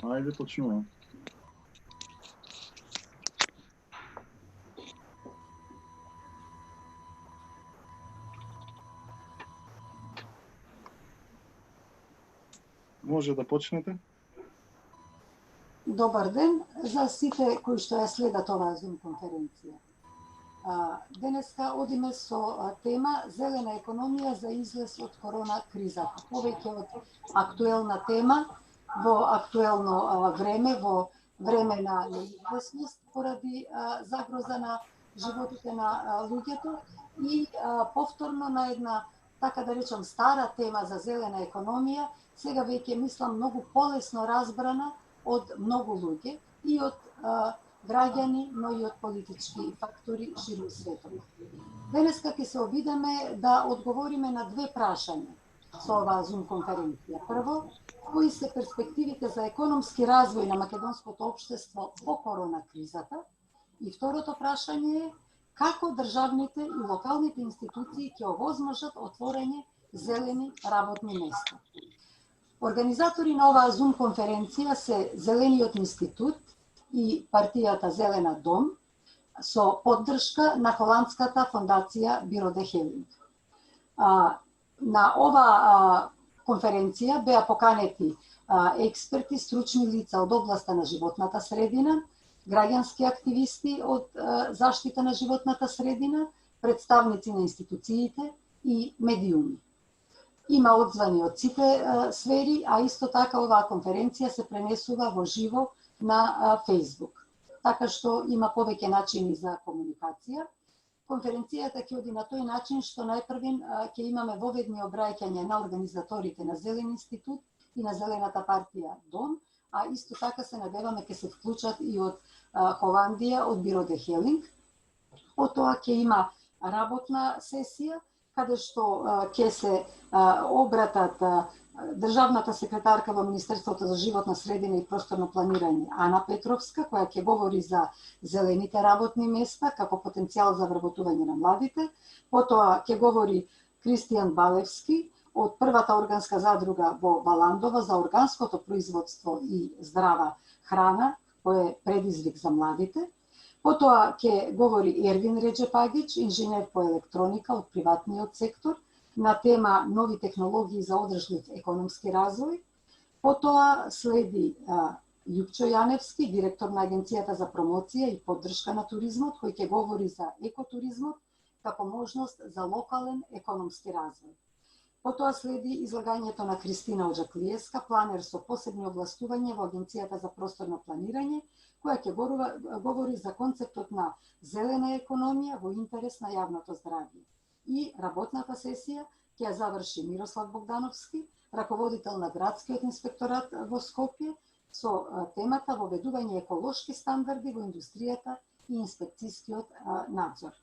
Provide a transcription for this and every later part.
Ајде, почнуваме. Може да почнете? Добар ден за сите кои што ја следат оваа Zoom конференција. Денеска одиме со тема Зелена економија за излез од корона кризата. Повеќе од актуелна тема во актуелно време, во време на неизвестност поради загроза на животите на луѓето и повторно на една, така да речам, стара тема за зелена економија, сега веќе мислам многу полесно разбрана од многу луѓе и од граѓани, но и од политички фактори ширум светот. Денеска ќе се обидеме да одговориме на две прашања со оваа Zoom конференција. Прво, кои се перспективите за економски развој на македонското општество по корона кризата? И второто прашање е како државните и локалните институции ќе овозможат отворање зелени работни места. Организатори на оваа Zoom конференција се Зелениот институт и партијата Зелена дом со поддршка на холандската фондација Bureau de Helling. На ова конференција беа поканети експерти, стручни лица од областа на животната средина, граѓански активисти од заштита на животната средина, представници на институциите и медиуми. Има одзвани од сите сфери, а исто така оваа конференција се пренесува во живо на Facebook. Така што има повеќе начини за комуникација. Конференцијата ќе оди на тој начин што најпрвен ќе имаме воведни обраќања на организаторите на Зелен институт и на Зелената партија Дом, а исто така се надеваме ќе се вклучат и од Холандија, од Bureau de Helling. Потоа ќе има работна сесија каде што ќе се обратат државната секретарка во Министерството за животна средина и просторно планирање Ана Петровска, која ќе говори за зелените работни места како потенцијал за вработување на младите. Потоа ќе говори Кристијан Балевски од првата органска задруга во Баландова за органското производство и здрава храна, кој е предизвик за младите. Потоа ќе говори Ервин Реджепагич, инженер по електроника од приватниот сектор, на тема нови технологии за одржлив економски развој. Потоа следи Јупчо Јаневски, директор на Агенцијата за промоција и поддршка на туризмот, кој ќе говори за екотуризмот како можност за локален економски развој. Потоа следи излагањето на Кристина Оджаклиевска, планер со посебни овластувања во Агенцијата за просторно планирање, која ќе говори за концептот на зелена економија во интерес на јавното здравје. И работната сесија ќе ја заврши Мирослав Богдановски, раководител на градскиот инспекторат во Скопје, со темата воведување еколошки стандарди во индустријата и инспекцијскиот надзор.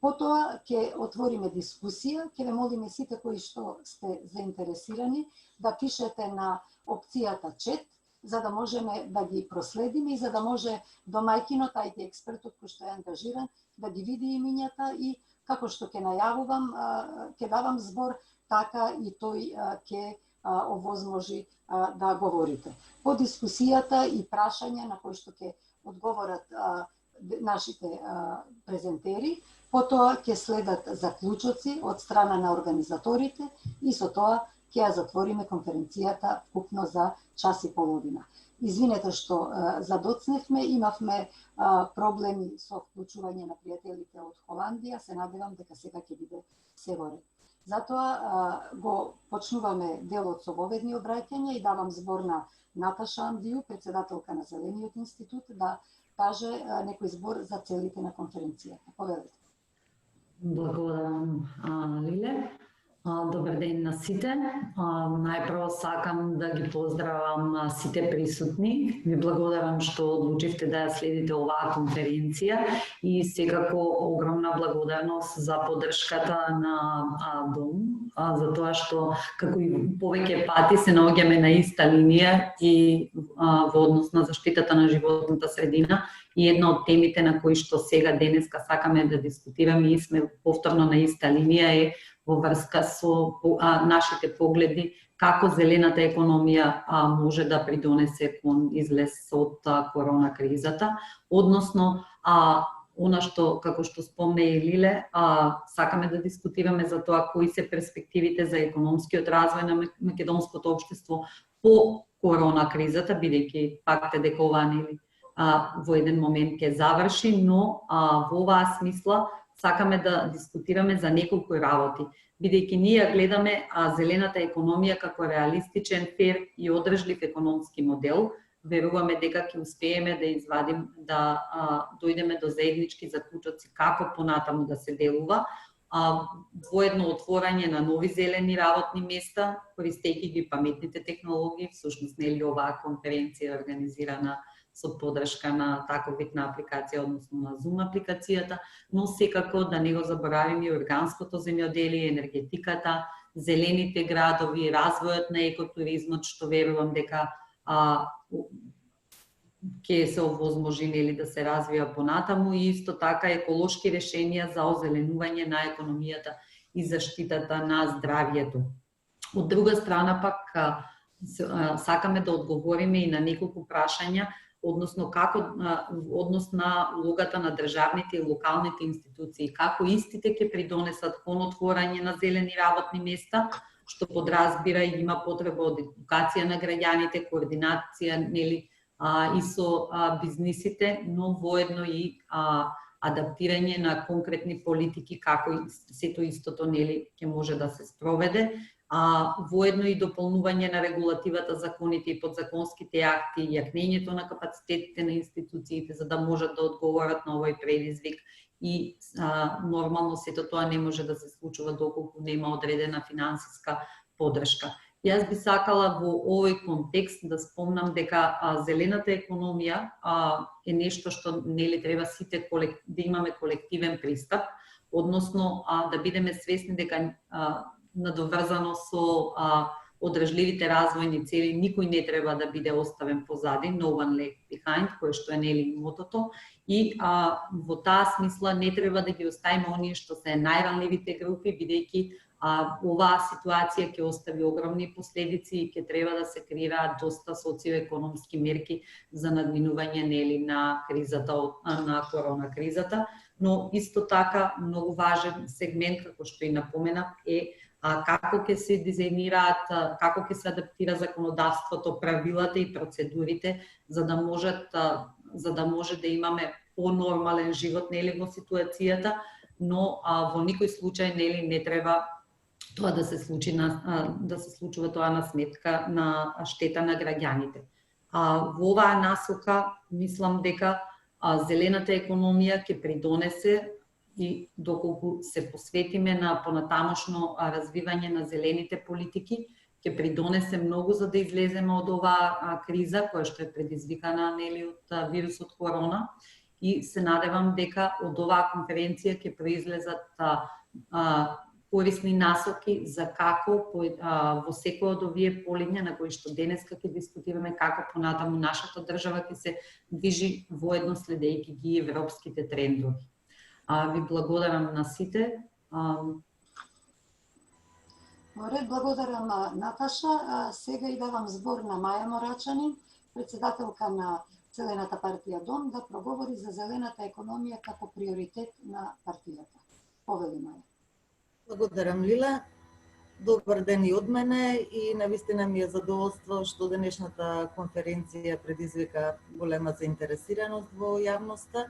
Потоа ќе отвориме дискусија, ќе ве молиме сите кои што сте заинтересирани да пишете на опцијата чет, за да можеме да ги проследиме и за да може домајкинот, а и експертот кој што е ангажиран, да ги види имињата и како што ќе најавувам, ќе давам збор, така и тој ќе овозможи да говорите. По дискусијата и прашања на кои што ќе одговорат нашите презентери, потоа ќе следат заклучоци од страна на организаторите и со тоа ќе ја затвориме конференцијата вкупно за час и половина. Извинете што задоцневме, имавме проблеми со вклучување на пријателите од Холандија, се надевам дека сега ќе биде се во ред. Затоа го почнуваме делот со воведни обраќања и давам збор на Наташа Андију, председателка на Зелениот институт, да каже некој збор за целите на конференцијата. Повелете. Благодарам, Лиле. Добар ден на сите. Најпрво сакам да ги поздравам сите присутни. Ви благодарам што одлучивте да ја следите оваа конференција и секако огромна благодарност за поддршката на Дом, за тоа што како и повеќе пати се наоѓаме на иста линија и во однос на заштитата на животната средина. И една од темите на кои што сега денеска сакаме да дискутираме и сме повторно на иста линија е во врска со нашите погледи како зелената економија може да придонесе кон излез од корона кризата, односно она што, како што спомне и Лиле, сакаме да дискутираме за тоа кои се перспективите за економскиот развој на македонското општество по корона кризата, бидејќи факт е дека ова нели во еден момент ќе заврши, но во оваа смисла сакаме да дискутираме за неколку работи, бидејќи ние гледаме зелената економија како реалистичен, фер и одржлив економски модел. Веруваме дека ќе успееме да извадим, да дојдеме до заеднички заклучоци како понатаму да се делува, воедно отворање на нови зелени работни места, користејќи ги паметните технологии. Всушност нели оваа конференција е организирана со подршка на таков вид на апликација, односно на Zoom апликацијата, но секако да не го заборавим и органското земјоделие, енергетиката, зелените градови, развојот на екотуризмот, што верувам дека ќе се овозможи нели да се развива понатаму, и исто така еколошки решенија за озеленување на економијата и заштитата на здравјето. Од друга страна пак сакаме да одговориме и на неколку прашања, односно како однос на улогата на државните и локалните институции, како истите ќе придонесат кон отворање на зелени работни места, што подразбира и има потреба од едукација на граѓаните, координација нели и со бизнисите, но воедно и адаптирање на конкретни политики како сето истото нели ќе може да се спроведе, воедно и дополнување на регулативата, законите и подзаконските акти, јакнењето на капацитетите на институциите за да можат да одговорат на овој предизвик, и нормално сето тоа не може да се случува доколку нема одредена финансиска подршка. Јас би сакала во овој контекст да спомнам дека зелената економија е нешто што нели треба сите да имаме колективен пристап, односно да бидеме свесни дека надоврзано со одржливите развојни цели никој не треба да биде оставен позади, no one left behind, кое што е нели мотото, и во таа смисла не треба да ги оставиме оние што се најранливите групи, бидејќи оваа ситуација ќе остави огромни последици и ќе треба да се креираат доста социоекономски мерки за надминување нели на кризата на корона кризата, но исто така многу важен сегмент, како што и напоменав, е како ќе се дизајнираат, како ќе се адаптира законодавството, правилата и процедурите за да може да имаме понормален живот нели во ситуацијата, но во никој случај нели не треба тоа да се случува тоа на сметка на штета на граѓаните. Во оваа насока мислам дека зелената економија ќе придонесе, и доколку се посветиме на понатамошно развивање на зелените политики, ќе придонесе многу за да излеземе од оваа криза која што е предизвикана нели од вирусот корона, и се надевам дека од оваа конференција ќе произлезат корисни насоки за како во секој од овие полиња на кои што денеска ќе дискутираме, како понатаму нашата држава ќе се движи воедно следејќи ги европските трендови. Ви благодарам на сите. Добре, благодарам Наташа. Сега и давам збор на Маја Морачани, председателка на Зелената партија Дом, да проговори за зелената економија како приоритет на партијата. Повели, Маја. Благодарам, Лила. Добар ден и од мене, и навистина ми е задоволство што денешната конференција предизвика голема заинтересираност во јавноста,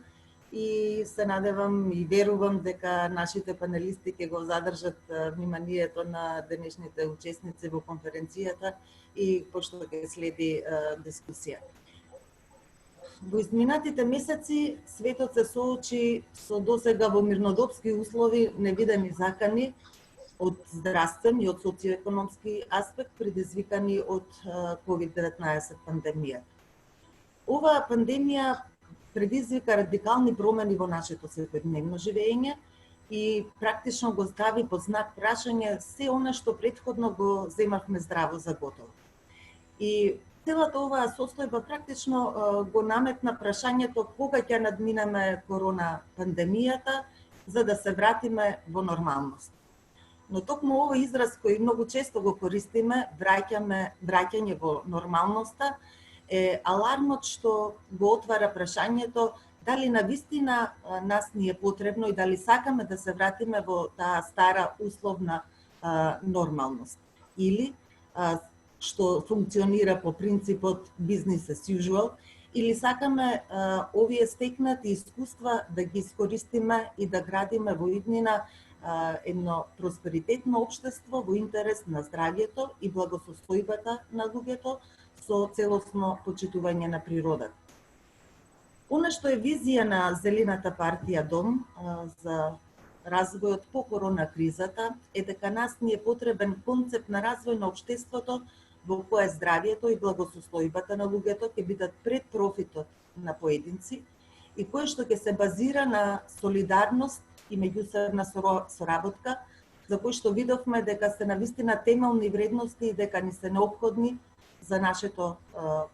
и се надевам и верувам дека нашите панелисти ќе го задржат вниманието на денешните учесници во конференцијата и пошто ќе следи дискусија. Во изминатите месеци светот се соочи со досега во мирнодопски услови невидени закани од здравствен и од социоекономски аспект предизвикани од COVID-19 пандемија. Оваа пандемија предизвика радикални промени во нашето секојдневно живење и практично го стави под знак прашање се она што претходно го земавме здраво за готово. И целата оваа состојба практично го наметна прашањето кога ќе надминеме корона пандемијата за да се вратиме во нормалност. Но токму овој израз кој многу често го користиме, враќање во нормалноста, е алармот што го отвара прашањето дали навистина нас ни е потребно и дали сакаме да се вратиме во таа стара условна нормалност. Или што функционира по принципот business as usual, или сакаме овие стекнати искуства да ги искористиме и да градиме во иднина едно просперитетно општество во интерес на здравјето и благосостојбата на луѓето со целосно почитување на природата. Она што е визија на Зелената партија Дом за развојот по корона кризата е дека нас ни е потребен концепт на развој на општеството во кој здравјето и благосостојбата на луѓето ќе бидат пред профитот на поединци и кој што ќе се базира на солидарност и меѓусебна соработка, за кој што видовме дека се навистина темелни вредности и дека ни се неопходни за нашето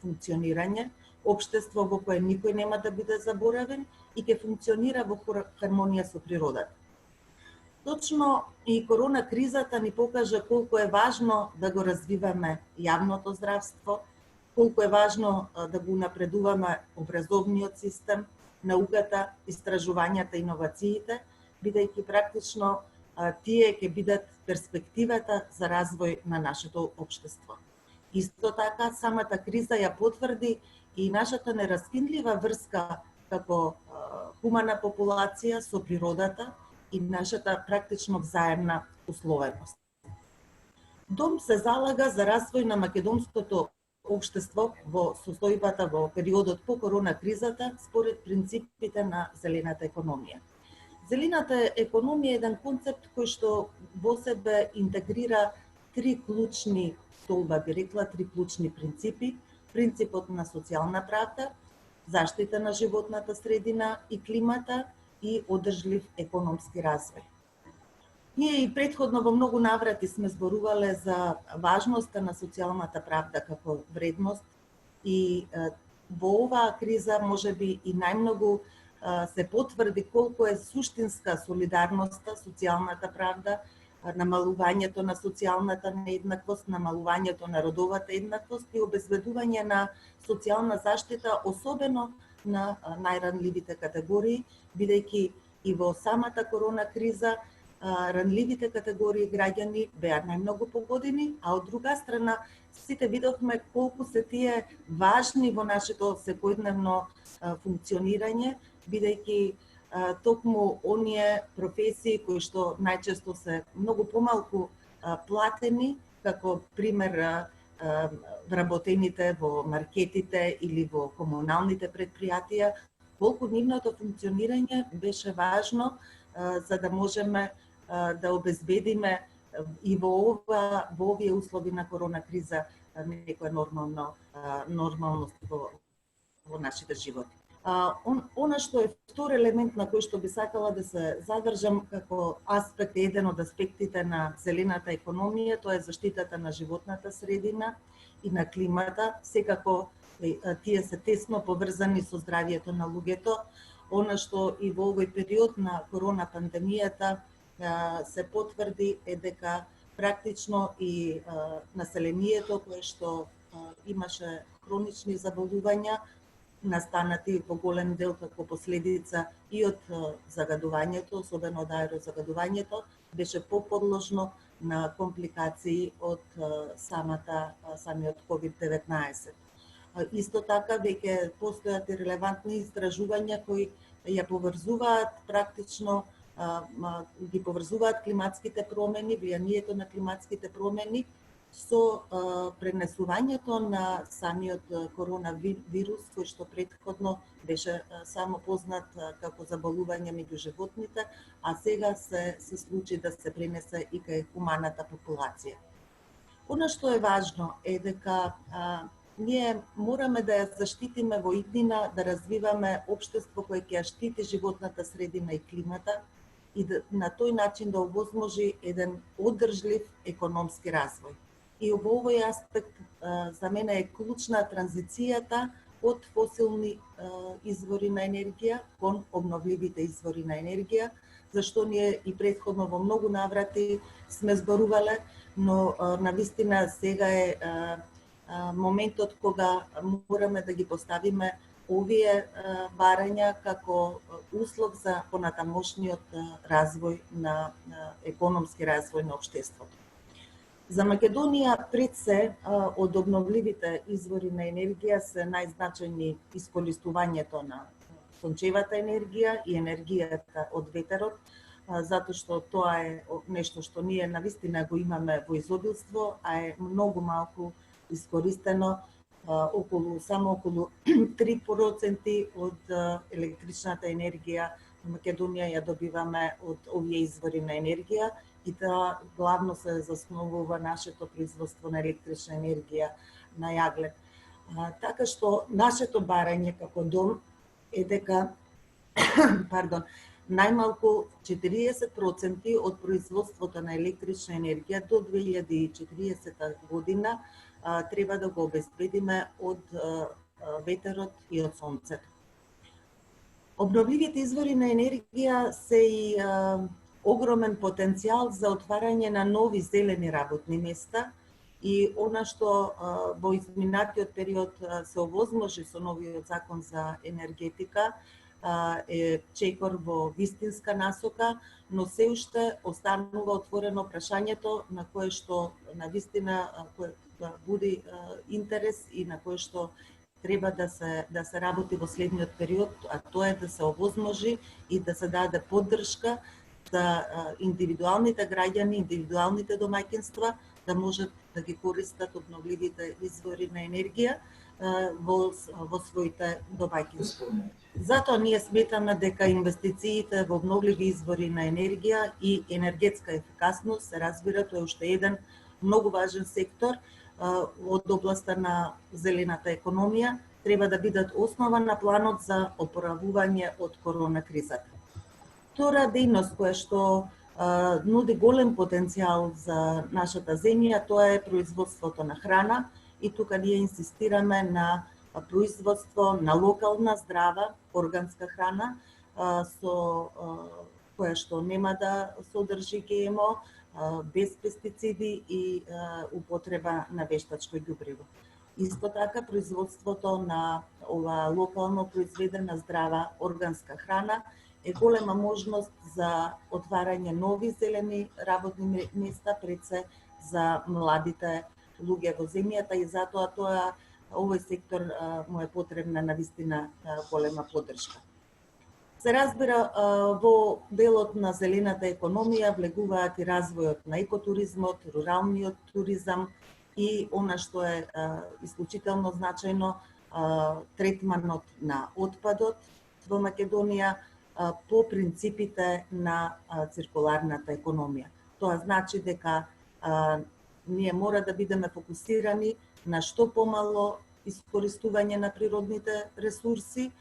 функционирање, општество во кое никој нема да биде заборавен и ќе функционира во хармонија со природата. Точно и корона кризата ни покажа колку е важно да го развиваме јавното здравство, колку е важно да го напредуваме образовниот систем, науката, истражувањата, иновациите, бидејќи практично тие ќе бидат перспективата за развој на нашето општество. Исто така, самата криза ја потврди и нашата нераскинлива врска како хумана популација со природата и нашата практично взаемна условеност. Дом се залага за развој на македонското општество во состојбата во периодот по корона кризата според принципите на зелената економија. Зелената економија е еден концепт кој што во себе интегрира три клучни столба, би рекла, три клучни принципи: принципот на социјална правда, заштита на животната средина и климата и одржлив економски развој. Ние и претходно во многу наврати сме зборувале за важноста на социјалната правда како вредност и во оваа криза можеби и најмногу се потврди колку е суштинска солидарноста, социјалната правда, намалувањето на социјалната нееднаквост, намалувањето на родовата еднаквост и обезбедување на социјална заштита, особено на најранливите категории, бидејќи и во самата корона криза ранливите категории граѓани беа најмногу погодени, а од друга страна сите видовме колку се тие важни во нашето секојдневно функционирање, бидејќи токму оние професии кои што најчесто се многу помалку платени, како пример вработените во маркетите или во комуналните предпријатија, колку нивното функционирање беше важно за да можеме да обезбедиме и во овие услови на корона криза некоја нормалност во нашите животи. Она што е втор елемент на кој што би сакала да се задржам како аспект, еден од аспектите на зелената економија, тоа е заштитата на животната средина и на климата. Секако тие се тесно поврзани со здравјето на луѓето. Она што и во овој период на корона пандемијата се потврди е дека практично и населението кое што имаше хронични заболувања, настанати во голем дел како последица и од загадувањето, особено од аерозагадувањето, беше поподложно на компликации од самиот COVID-19. Исто така веќе постојат и релевантни истражувања кои ја поврзуваат практично ги поврзуваат климатските промени, влијанието на климатските промени со пренесувањето на самиот коронавирус, кој што претходно беше само познат како заболување меѓу животните, а сега се случи да се пренесе и кај хуманата популација. Она што е важно е дека ние мораме да ја заштитиме во иднина, да развиваме општество кое ќе ја штити животната средина и климата и на тој начин да овозможи еден одржлив економски развој. И во овој аспект за мене е клучна транзицијата од фосилни извори на енергија кон обновливите извори на енергија, зашто ние и претходно во многу наврати сме зборувале, но навистина сега е моментот кога мораме да ги поставиме овие барања како услов за понатамошниот развој на економски развој на општеството. За Македонија пред се од обновливите извори на енергија се најзначајни искористувањето на сончевата енергија и енергијата од ветерот, затоа што тоа е нешто што ние навистина го имаме во изобилство, а е многу малку искористено, само околу 3% од електричната енергија во Македонија ја добиваме од овие извори на енергија и тоа главно се засновува нашето производство на електрична енергија на јаглен. Така што нашето барање како дом е дека најмалку 40% од производството на електрична енергија до 2040 година треба да го обезбедиме од ветерот и од сонцето. Обновливите извори на енергија се и огромен потенцијал за отварање на нови зелени работни места и она што во изминатиот период се овозможи со новиот закон за енергетика е чекор во вистинска насока, но се уште останува отворено прашањето на кое што навистина буди интерес и на кое што треба да се работи во следниот период, а тоа е да се овозможи и да се даде поддршка за индивидуалните граѓани, индивидуалните домаќинства да можат да ги користат обновливите извори на енергија во своите домаќинства. Затоа ние сметаме дека инвестициите во обновливи извори на енергија и енергетска ефикасност се разбира, тоа е уште еден многу важен сектор од областа на зелената економија, треба да бидат основа на планот за опоравување од корона кризата. Втора дејност која што нуди голем потенцијал за нашата земја, тоа е производството на храна и тука ние инсистираме на производство на локална, здрава, органска храна со која што нема да содржи ГМО, без пестициди и употреба на вештачко ѓубриво. Исто така, производството на ова локално произведена здрава органска храна е голема можност за отварање нови зелени работни места пред се за младите луѓе во земјата и затоа овој сектор му е потребна навистина голема поддршка. Се разбира, во делот на зелената економија влегуваат и развојот на екотуризмот, руралниот туризам и она што е исклучително значајно, третманот на отпадот во Македонија по принципите на циркуларната економија. Тоа значи дека ние мора да бидеме фокусирани на што помало искористување на природните ресурси,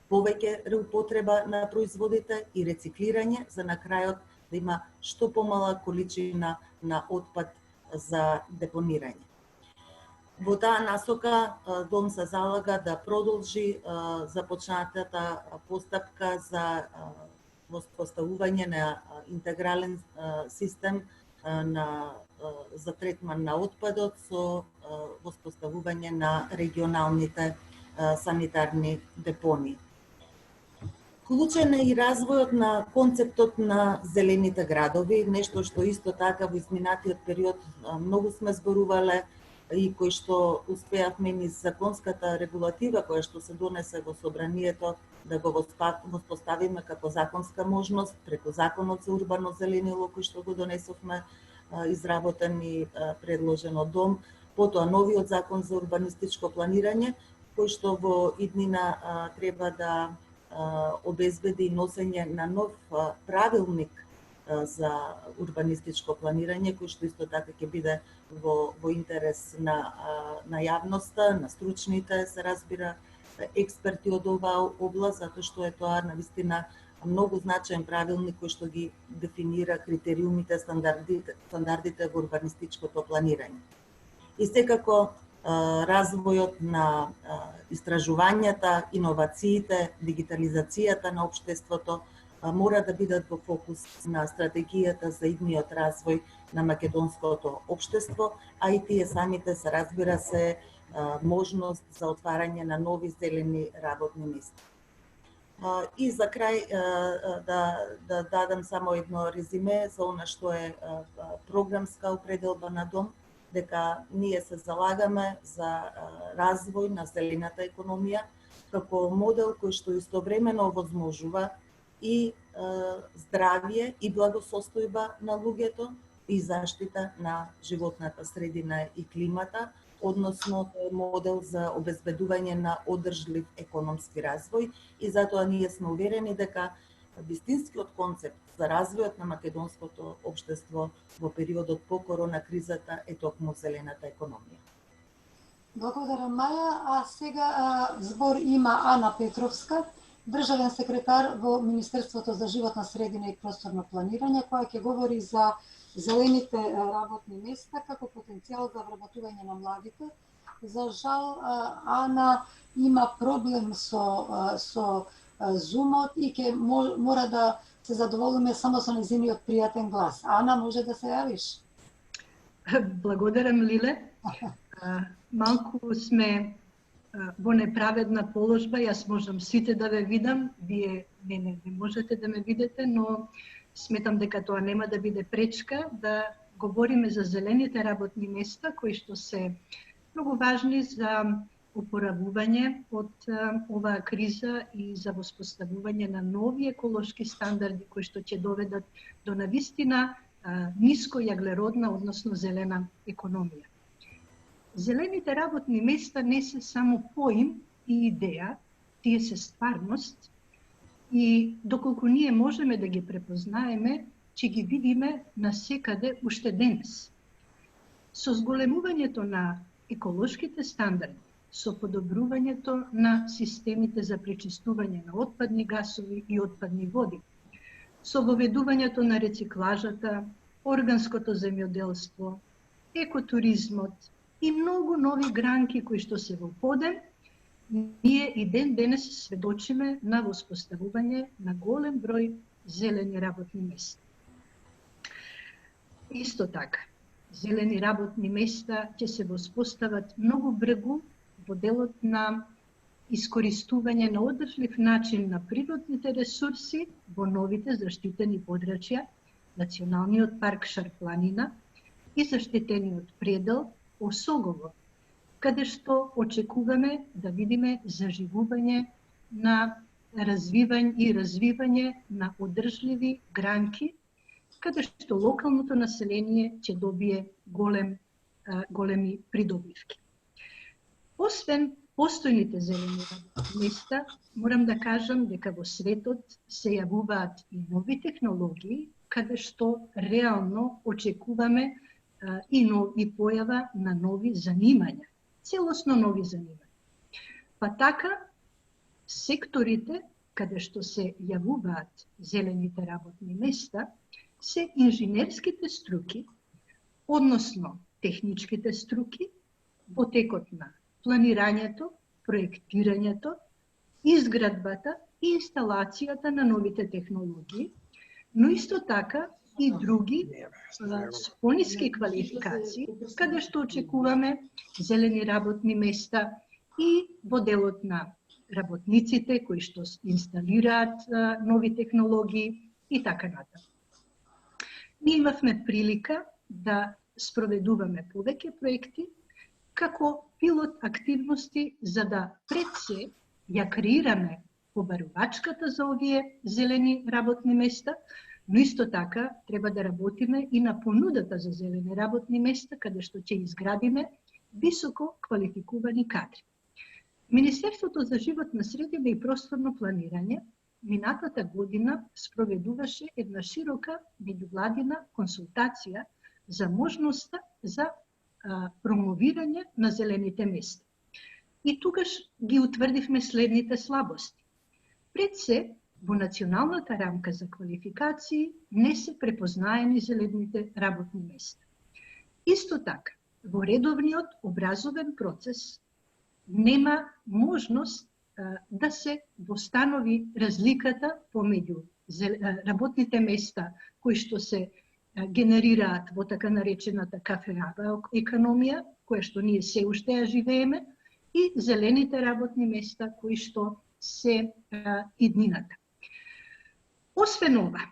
повеќе реупотреба на производите и рециклирање, за на крајот да има што помала количина на отпад за депонирање. Во таа насока Дом се залага да продолжи започнатата постапка за воспоставување на интегрален систем за третман на отпадот со воспоставување на регионалните санитарни депонии. Клучен е и развојот на концептот на зелените градови, нешто што исто така во изминатиот период многу сме зборувале и кој што успеавме низ законската регулатива која што се донесе во собранието да го воспоставиме како законска можност преку Законот за урбано зеленило кој што го донесовме изработен и предложен од Дом, потоа новиот Закон за урбанистичко планирање кој што во иднина треба да обезбеди носење на нов правилник за урбанистичко планирање, кој што исто така ќе биде во интерес на јавноста, на стручните, се разбира, експерти од оваа област, затоа што е тоа навистина многу значаен правилник кој што ги дефинира критериумите, стандардите во урбанистичкото планирање. И секако развојот на истражувањата, иновациите, дигитализацијата на општеството мора да бидат во фокус на стратегијата за идниот развој на македонското општество, а и тие самите се, разбира се, можност за отварање на нови зелени работни места. И за крај да дадам само едно резиме за она што е програмска определба на ДОМ, дека ние се залагаме за развој на зелената економија како модел кој што истовремено овозможува и здравје и благосостојба на луѓето и заштита на животната средина и климата, односно модел за обезбедување на одржлив економски развој и затоа ние сме уверени дека вистинскиот концепт за развојот на македонското општество во периодот по корона кризата е токму зелената економија. Благодарам, Маја. А сега збор има Ана Петровска, државен секретар во Министерството за животна средина и просторно планирање, која ќе говори за зелените работни места како потенцијал за вработување на младите. За жал, Ана има проблем со зумот и ќе мора да се задоволиме само со нејзиниот пријатен глас. Ана, може да се јавиш? Благодарам, Лиле. Малку сме во неправедна положба. Јас можам сите да ве видам, вие не можете да ме видите, но сметам дека тоа нема да биде пречка да говориме за зелените работни места кои што се многу важни за опоравување од оваа криза и за воспоставување на нови еколошки стандарди кои што ќе доведат до навистина ниско јаглеродна, односно зелена економија. Зелените работни места не се само поим и идеја, тие се стварност и доколку ние можеме да ги препознаеме, ќе ги видиме насекаде уште денес. Со зголемувањето на еколошките стандарди, со подобрувањето на системите за пречистување на отпадни гасови и отпадни води, со воведувањето на рециклажата, органското земјоделство, екотуризмот и многу нови гранки кои што се во подем, ние и ден денес сведочиме на воспоставување на голем број зелени работни места. Исто така, зелени работни места ќе се воспостават многу брзо во делот на искористување на одржлив начин на природните ресурси во новите заштитени подрачја, Националниот парк Шар-планина и заштитениот предел Осогово, каде што очекуваме да видиме заживување на развивање на одржливи гранки, каде што локалното население ќе добие големи придобивки. Освен постојните зелени работни места, морам да кажам дека во светот се јавуваат и нови технологии, каде што реално очекуваме и појава на нови занимања, целосно нови занимања. Па така, секторите каде што се јавуваат зелените работни места се инженерските струки, односно техничките струки, во текот на планирањето, проектирањето, изградбата и инсталацијата на новите технологии, но исто така и други пониски квалификации, каде што очекуваме зелени работни места и во делот на работниците кои што инсталираат нови технологии и така натаму. Ние имавме прилика да спроведуваме повеќе проекти како пилот активности за да пред се ја креираме побарувачката за овие зелени работни места, но исто така треба да работиме и на понудата за зелени работни места, каде што ќе изградиме високо квалификувани кадри. Министерството за животна средина и просторно планирање минатата година спроведуваше една широка меѓувладина консултација за можноста за промовирање на зелените места. И тугаш ги утврдивме следните слабости. Пред се, во националната рамка за квалификации не се препознаени зелените работни места. Исто така, во редовниот образовен процес нема можност да се восстанови разликата помеѓу работните места кои што се генерираат во така наречената кафеава економија, која што ние се уште ја живееме, и зелените работни места кои што се иднината. Освен ова,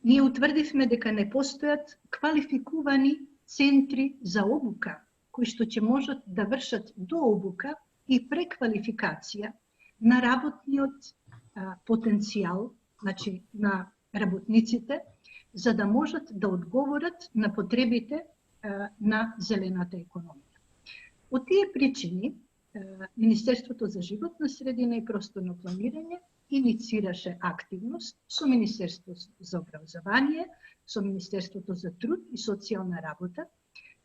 ние утврдивме дека не постојат квалификувани центри за обука, кои што ќе можат да вршат дообука и преквалификација на работниот потенцијал, значи на работниците, за да можат да одговорат на потребите на зелената економија. Од тие причини, Министерството за животна средина и просторно планирање иницираше активност со Министерството за образование, со Министерството за труд и социјална работа,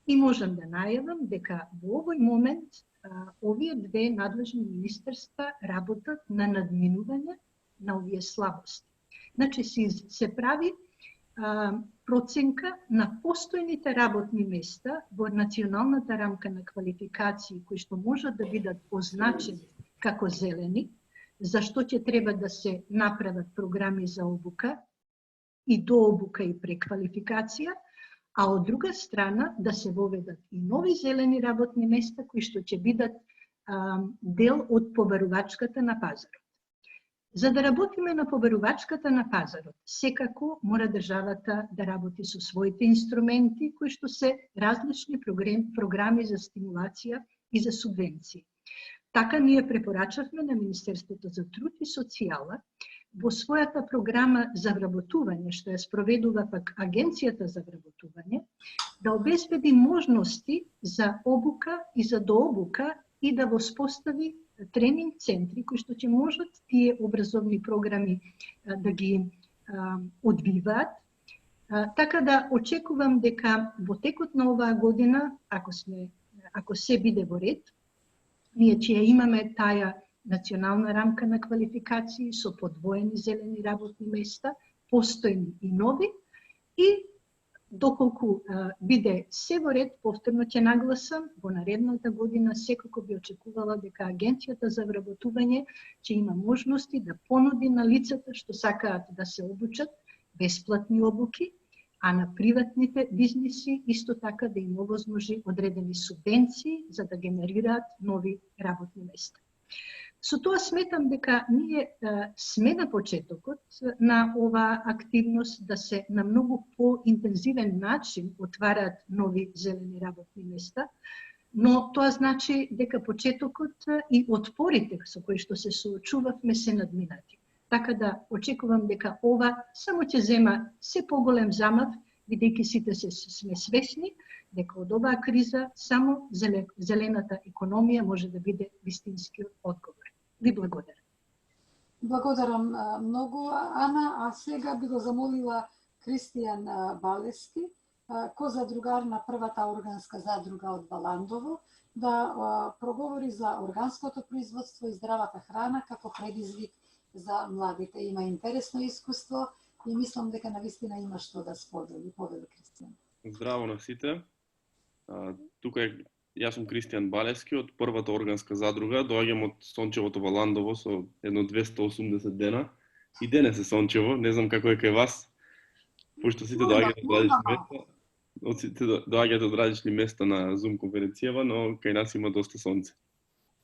и можам да најавам дека во овој момент овие две надлежни министерства работат на надминување на овие слабости. Значи се прави проценка на постојните работни места во националната рамка на квалификации кои што можат да бидат означени како зелени, зашто ќе треба да се направат програми за обука и дообука и преквалификација, а од друга страна да се воведат и нови зелени работни места кои што ќе бидат дел од побарувачката на пазарот. За да работиме на побарувачката на пазарот, секако мора државата да работи со своите инструменти кои што се различни програми за стимулација и за субвенции. Така ние препорачавме на Министерството за труд и социјала во својата програма за вработување, што ја спроведува пак Агенцијата за вработување, да обезбеди можности за обука и за дообука и да воспостави тренинг центри кои што ќе можат тие образовни програми да ги одвиваат. Така да очекувам дека во текот на оваа година, ако се биде во ред, ние ќе имаме таа национална рамка на квалификации со подвоени зелени работни места, постојни и нови, и доколку биде се во ред, повторно ќе нагласам, во наредната година секако би очекувала дека Агенцијата за вработување ќе има можности да понуди на лицата што сакаат да се обучат бесплатни обуки, а на приватните бизниси исто така да им овозможи одредени субвенции за да генерираат нови работни места. Со тоа сметам дека ние сме на почетокот на оваа активност да се на многу поинтензивен начин отвараат нови зелени работни места, но тоа значи дека почетокот и отпорите со кои што се соочувавме се надминати. Така да очекувам дека ова само ќе зема се поголем замав, бидејќи сите сме свесни дека од оваа криза само зелената економија може да биде вистинскиот одговор. Ви благодарам. Благодарам многу, Ана, а сега би го замолила Кристијан Балески, козадругар на првата органска задруга од Баландово, да проговори за органското производство и здравата храна како предизвик за младите. Има интересно искуство и мислам дека навистина има што да сподели. Повели, Кристијан. Здраво на сите. Тука јас сум Кристијан Балески од првата органска задруга. Доаѓам од сончевото Баландово со едно 280 дена. И денес е сончево, не знам како е кај вас. Пошто сите доаѓате од различни места. Сите доаѓате од различни места на Zoom конференцијава, но кај нас има доста сонце.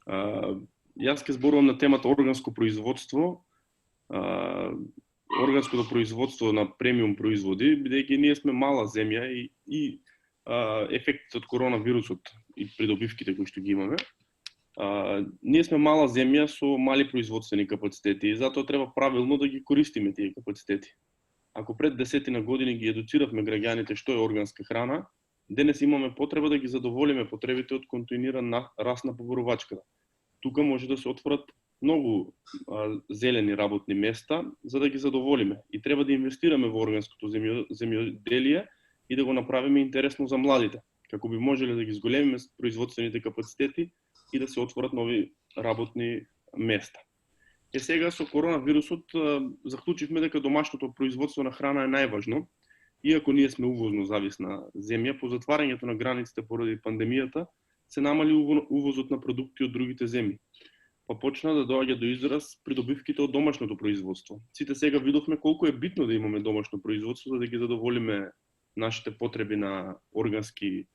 Јас ќе зборувам на темата органско производство. Органското производство на премиум производи, бидејќи ние сме мала земја и ефектите од коронавирусот и придобивките кои што ги имаме. Ние сме мала земја со мали производствени капацитети и затоа треба правилно да ги користиме тие капацитети. Ако пред 10 години ги едуциравме граѓаните што е органска храна, денес имаме потреба да ги задоволиме потребите од континуиран раст на побарувачката. Тука може да се отворат многу зелени работни места за да ги задоволиме и треба да инвестираме во органското земјоделие и да го направиме интересно за младите, како би можеле да ги зголемиме производствените капацитети и да се отворат нови работни места. Сега со коронавирусот заклучивме дека домашното производство на храна е најважно иако ние сме увозно зависна земја, по затварањето на границите поради пандемијата, се намали увозот на продукти од другите земји. Па почна да доаѓа до израз придобивките од домашното производство. Сите сега видовме колку е битно да имаме домашно производство за да ги задоволиме нашите потреби на органски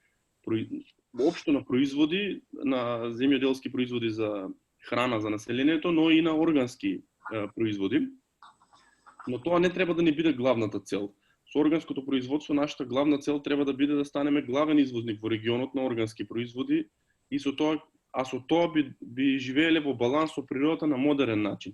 општо на производи, на земјоделски производи за храна за населението, но и на органски производи. Но тоа не треба да ни биде главната цел. Со органското производство нашата главна цел треба да биде да станеме главен извозник во регионот на органски производи и со тоа би живееле во баланс со природата на модерен начин,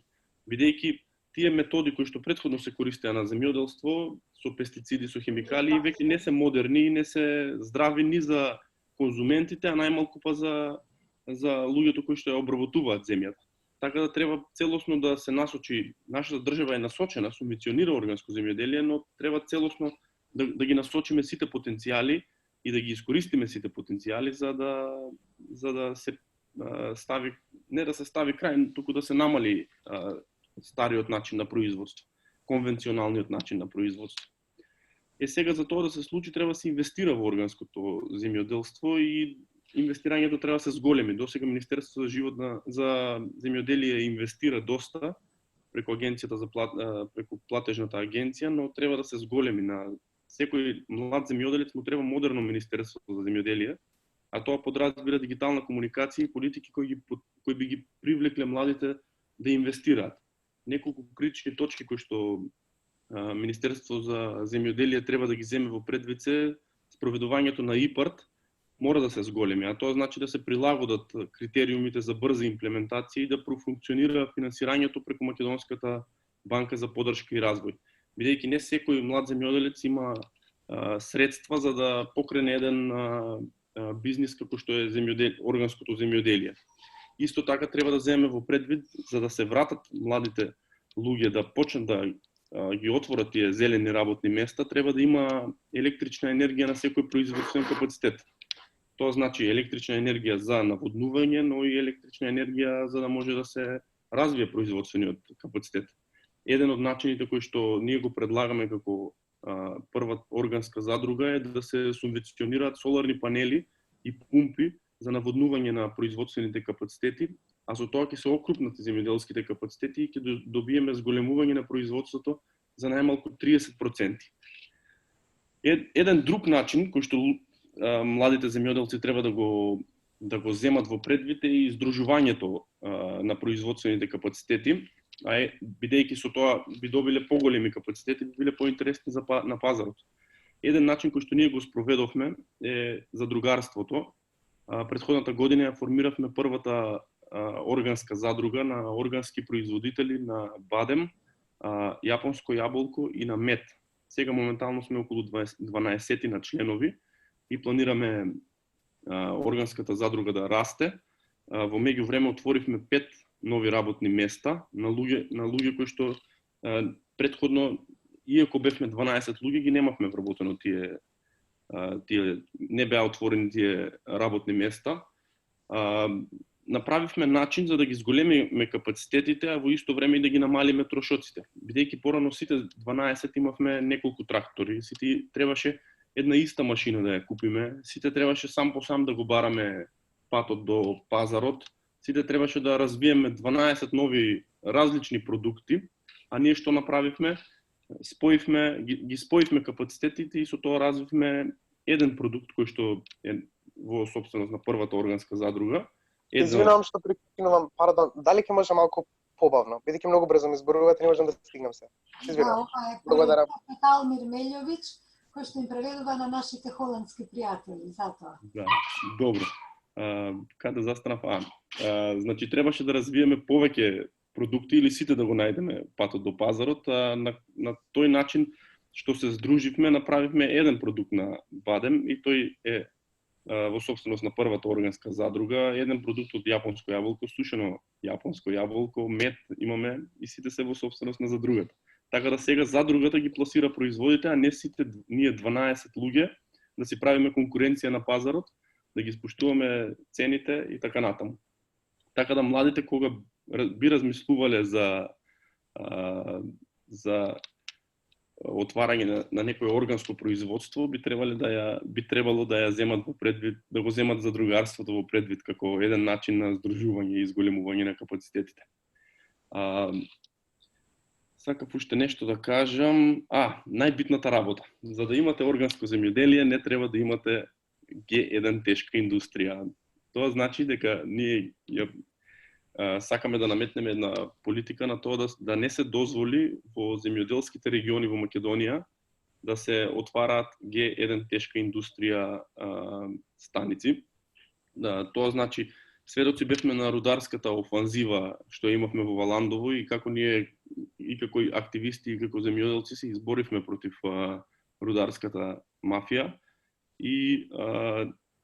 бидејќи тие методи кои што претходно се користеа на земјоделство со пестициди, со хемикали, веќе не се модерни и не се здрави ни за конзументите, а најмалку па за луѓето кои што ја обработуваат земјата. Така да треба целосно да се насочи, нашата држава е насочена, субвенционира органско земјоделие, но треба целосно да ги насочиме сите потенцијали и да ги искористиме сите потенцијали за да се стави, не да се стави крај, туку да се намали стариот начин на производство, конвенционалниот начин на производство. Сега за тоа да се случи треба да се инвестира во органското земјоделство и инвестирањето треба да се зголеми. Досега Министерството за земјоделие инвестира доста преку агенцијата преку платежната агенција, но треба да се зголеми. На секој млад земјоделец му треба модерно Министерство за земјоделие, а тоа подразбира дигитална комуникација и политики кои би ги привлекле младите да инвестираат. Неколку критични точки кои што Министерство за земјоделие треба да ги земе во предвице, спроведувањето на ИПАРТ мора да се зголеми, а тоа значи да се прилагодат критериумите за брза имплементација и да профункционира финансирањето преку Македонската банка за поддршка и развој. Бидејќи не секој млад земјоделец има средства за да покрене еден бизнис како што е органското земјоделие. Исто така треба да земеме во предвид за да се вратат младите луѓе да почнат да ги отворат тие зелени работни места, треба да има електрична енергија на секој производствен капацитет. Тоа значи електрична енергија за наводнување, но и електрична енергија за да може да се развие производствениот капацитет. Еден од начините кои што ние го предлагаме како прва органска задруга е да се субвенционираат соларни панели и пумпи за наводнување на производствените капацитети, а со тоа ќе се окрупнат земјоделските капацитети и ќе добиеме зголемување на производството за најмалку 30%. Еден друг начин кој што младите земјоделци треба да го земат во предвид е и издружувањето на производствените капацитети, бидејќи со тоа би добиле поголеми капацитети, би биле поинтересни на пазарот. Еден начин кој што ние го спроведовме е задругарството. Претходната година ја формиравме првата органска задруга на органски производители на бадем, јапонско јаболко и на мед. Сега моментално сме околу 12 на членови и планираме органската задруга да расте. Во меѓувреме отворивме 5 нови работни места на луѓе кои што претходно, иако бевме 12 луѓе, ги немавме вработено тие не беа отворени тие работни места. Направивме начин за да ги зголемиме капацитетите, а во исто време и да ги намалиме трошоците. Бидејќи порано сите 12 имавме неколку трактори, сите требаше една иста машина да ја купиме, сите требаше сам по сам да го бараме патот до пазарот, сите требаше да развиеме 12 нови различни продукти, а ние што направивме? Ги споивме капацитетите и со тоа развивме еден продукт кој што е во собственост на првата органска задруга. Извинувам што прекинувам, пардон, дали ќе може малку побавно, бидејќи многу брзо ми зборувате, не можам да стигнам се. Извинувам. Благодарам. Талмир Мељовиќ, кој што им преведува на нашите холандски пријатели, затоа. Да, добро. Каде застанав? Значи требаше да развиеме повеќе продукти или сите да го најдеме патот до пазарот, на тој начин што се здруживме, направивме еден продукт на бадем и тој е во собственост на првата органска задруга, еден продукт од јапонско јаболко, сушено јапонско јаболко, мед имаме и сите се во собственост на задругата. Така да сега задругата ги пласира производите, а не сите ние 12 луѓе да си правиме конкуренција на пазарот, да ги спуштуваме цените и така натаму. Така да младите кога би размислувале за отварање на некое органско производство би требало да ја земат во предвид, да го земат задругарството во предвид како еден начин на здружување и изголемување на капацитетите. Сакав уште нешто да кажам. Најбитната работа. За да имате органско земјоделие не треба да имате Г1 тешка индустрија. Тоа значи дека ние сакаме да наметнеме една политика на тоа да не се дозволи во земјоделските региони во Македонија да се отвараат Г1 тешка индустрија станици. Тоа значи сведоци бевме на рударската офанзива што имавме во Валандово и како ние и како активисти и како земјоделци се изборивме против рударската мафија и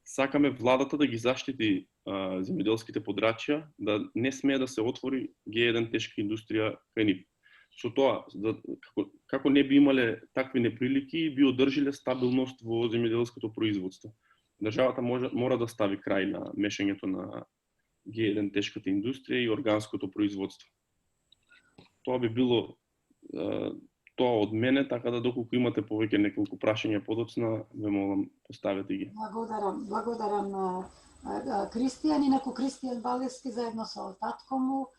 сакаме владата да ги заштити земјоделските подрачја, да не смее да се отвори Г1 тешка индустрија кај нив. Со тоа, како не би имале такви неприлики, би одржиле стабилност во земјоделското производство. Државата мора да стави крај на мешањето на Г1 тешката индустрија и органското производство. Тоа би било тоа од мене, така да доколку имате повеќе неколку прашања подоцна, ве молам, поставете ги. Благодарам на Кристијан, инаку Кристијан Балески заедно со татко му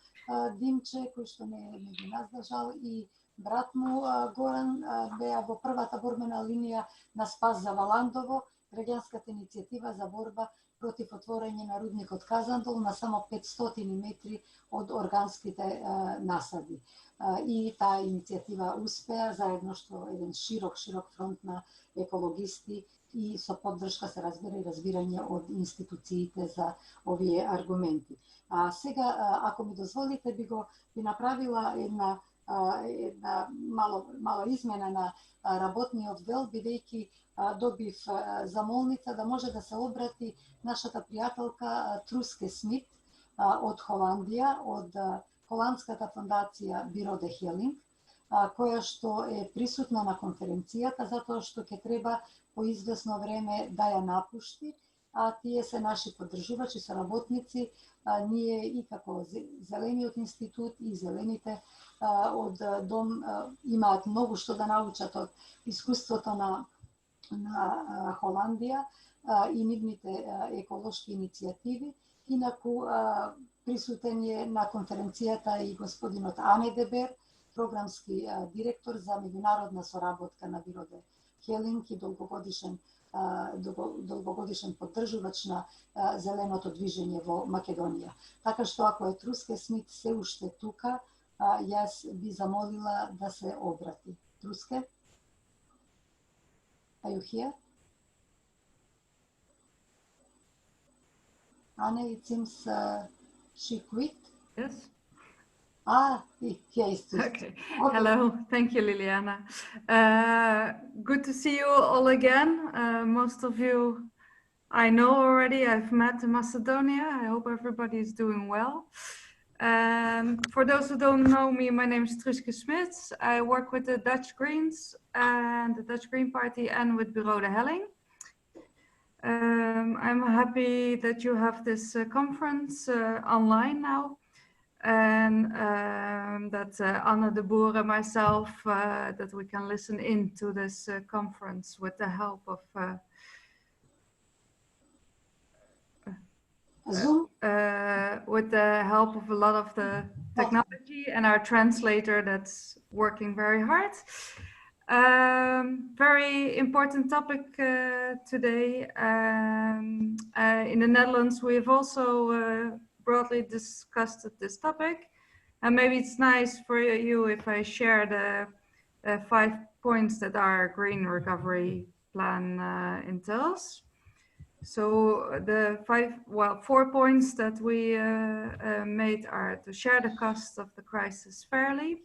Димче, кој што не ги наздржал, и брат му Горан беа во првата борбена линија на спас за Валандово, граѓанската иницијатива за борба против отворање на рудникот Казандол на само 500 метри од органските насади. И таа иницијатива успеа заедно што еден широк фронт на екологисти и со поддршка се разбира и разбирање од институциите за овие аргументи. Сега, ако ми дозволите, би направила една мала измена на работниот дел, бидејќи добив замолница да може да се обрати нашата пријателка Труске Смит од Холандија, од Холандската фондација Биро де Хелинг, која што е присутна на конференцијата, затоа што ќе треба по известно време да ја напушти, а тие се наши поддржувачи, соработници, ние и како Зелениот институт и Зелените од Дом имаат многу што да научат од искуството на Холандија и нивните еколошки иницијативи. Инаку присутен е на конференцијата и господинот Ане Дебер, програмски директор за меѓународна соработка на Биро де Хелинг и долгогодишен поддржувач на зеленото движење во Македонија. Така што ако е Труске Смит се уште тука, јас би замолила да се обрати. Труске? Are you here? Anne, it seems she quit. Yes. Here is Trusque. Okay. Hello. Thank you, Liliana. Good to see you all again. Most of you I know already. I've met in Macedonia. I hope everybody is doing well. For those who don't know me, my name is Trusque Smit. I work with the Dutch Greens and the Dutch Green Party and with Bureau de Helling. I'm happy that you have this conference online now, and that Anne de Boer and myself, that we can listen in to this conference with the help of Zoom? With the help of a lot of the technology and our translator that's working very hard. Very important topic today. In the Netherlands, we've also broadly discussed this topic. And maybe it's nice for you if I share the 5 points that our Green Recovery Plan entails. So the 4 points that we made are to share the cost of the crisis fairly,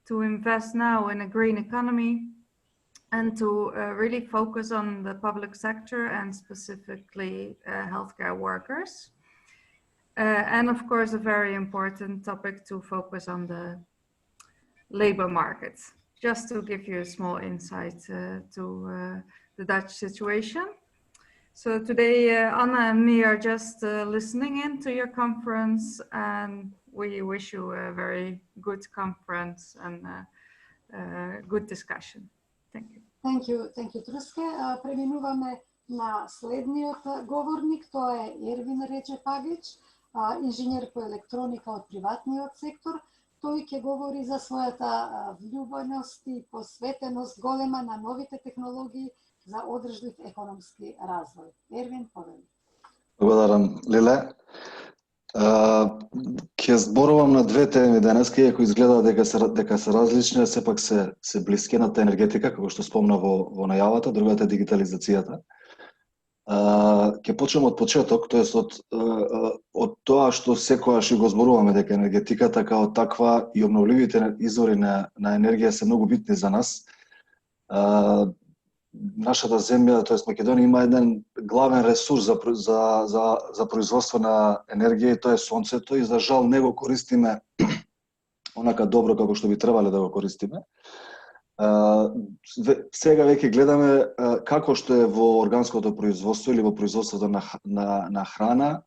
to invest now in a green economy, and to really focus on the public sector and specifically healthcare workers. And of course, a very important topic to focus on the labor market. Just to give you a small insight to the Dutch situation. So today, Anna and me are just listening in to your conference, and we wish you a very good conference and good discussion. Thank you. Thank you, Труске. Преминуваме на следниот говорник, тоа е Ервин Реджепагич, инженер по електроника од приватниот сектор. Тој ќе говори за својата влюбеност и посветеност голема на новите технологии за одржлив економски развој. Ервин, повели. Благодарам, Лиле. Ќе зборувам на две теми денес, иако изгледа дека се различни, сепак се блиски. Едната енергетика, како што спомна во најавата, другата е дигитализацијата. Ќе почнем од почеток, тоест од тоа што секогаш го зборуваме, дека енергетиката као таква и обновливите извори на енергија се многу битни за нас. Нашата земја, тоест Македонија, има еден главен ресурс за производство на енергија, и тоа е сонцето, и за жал не го користиме онака добро како што би требале да го користиме. Сега веќе гледаме како што е во органското производство или во производството на храна,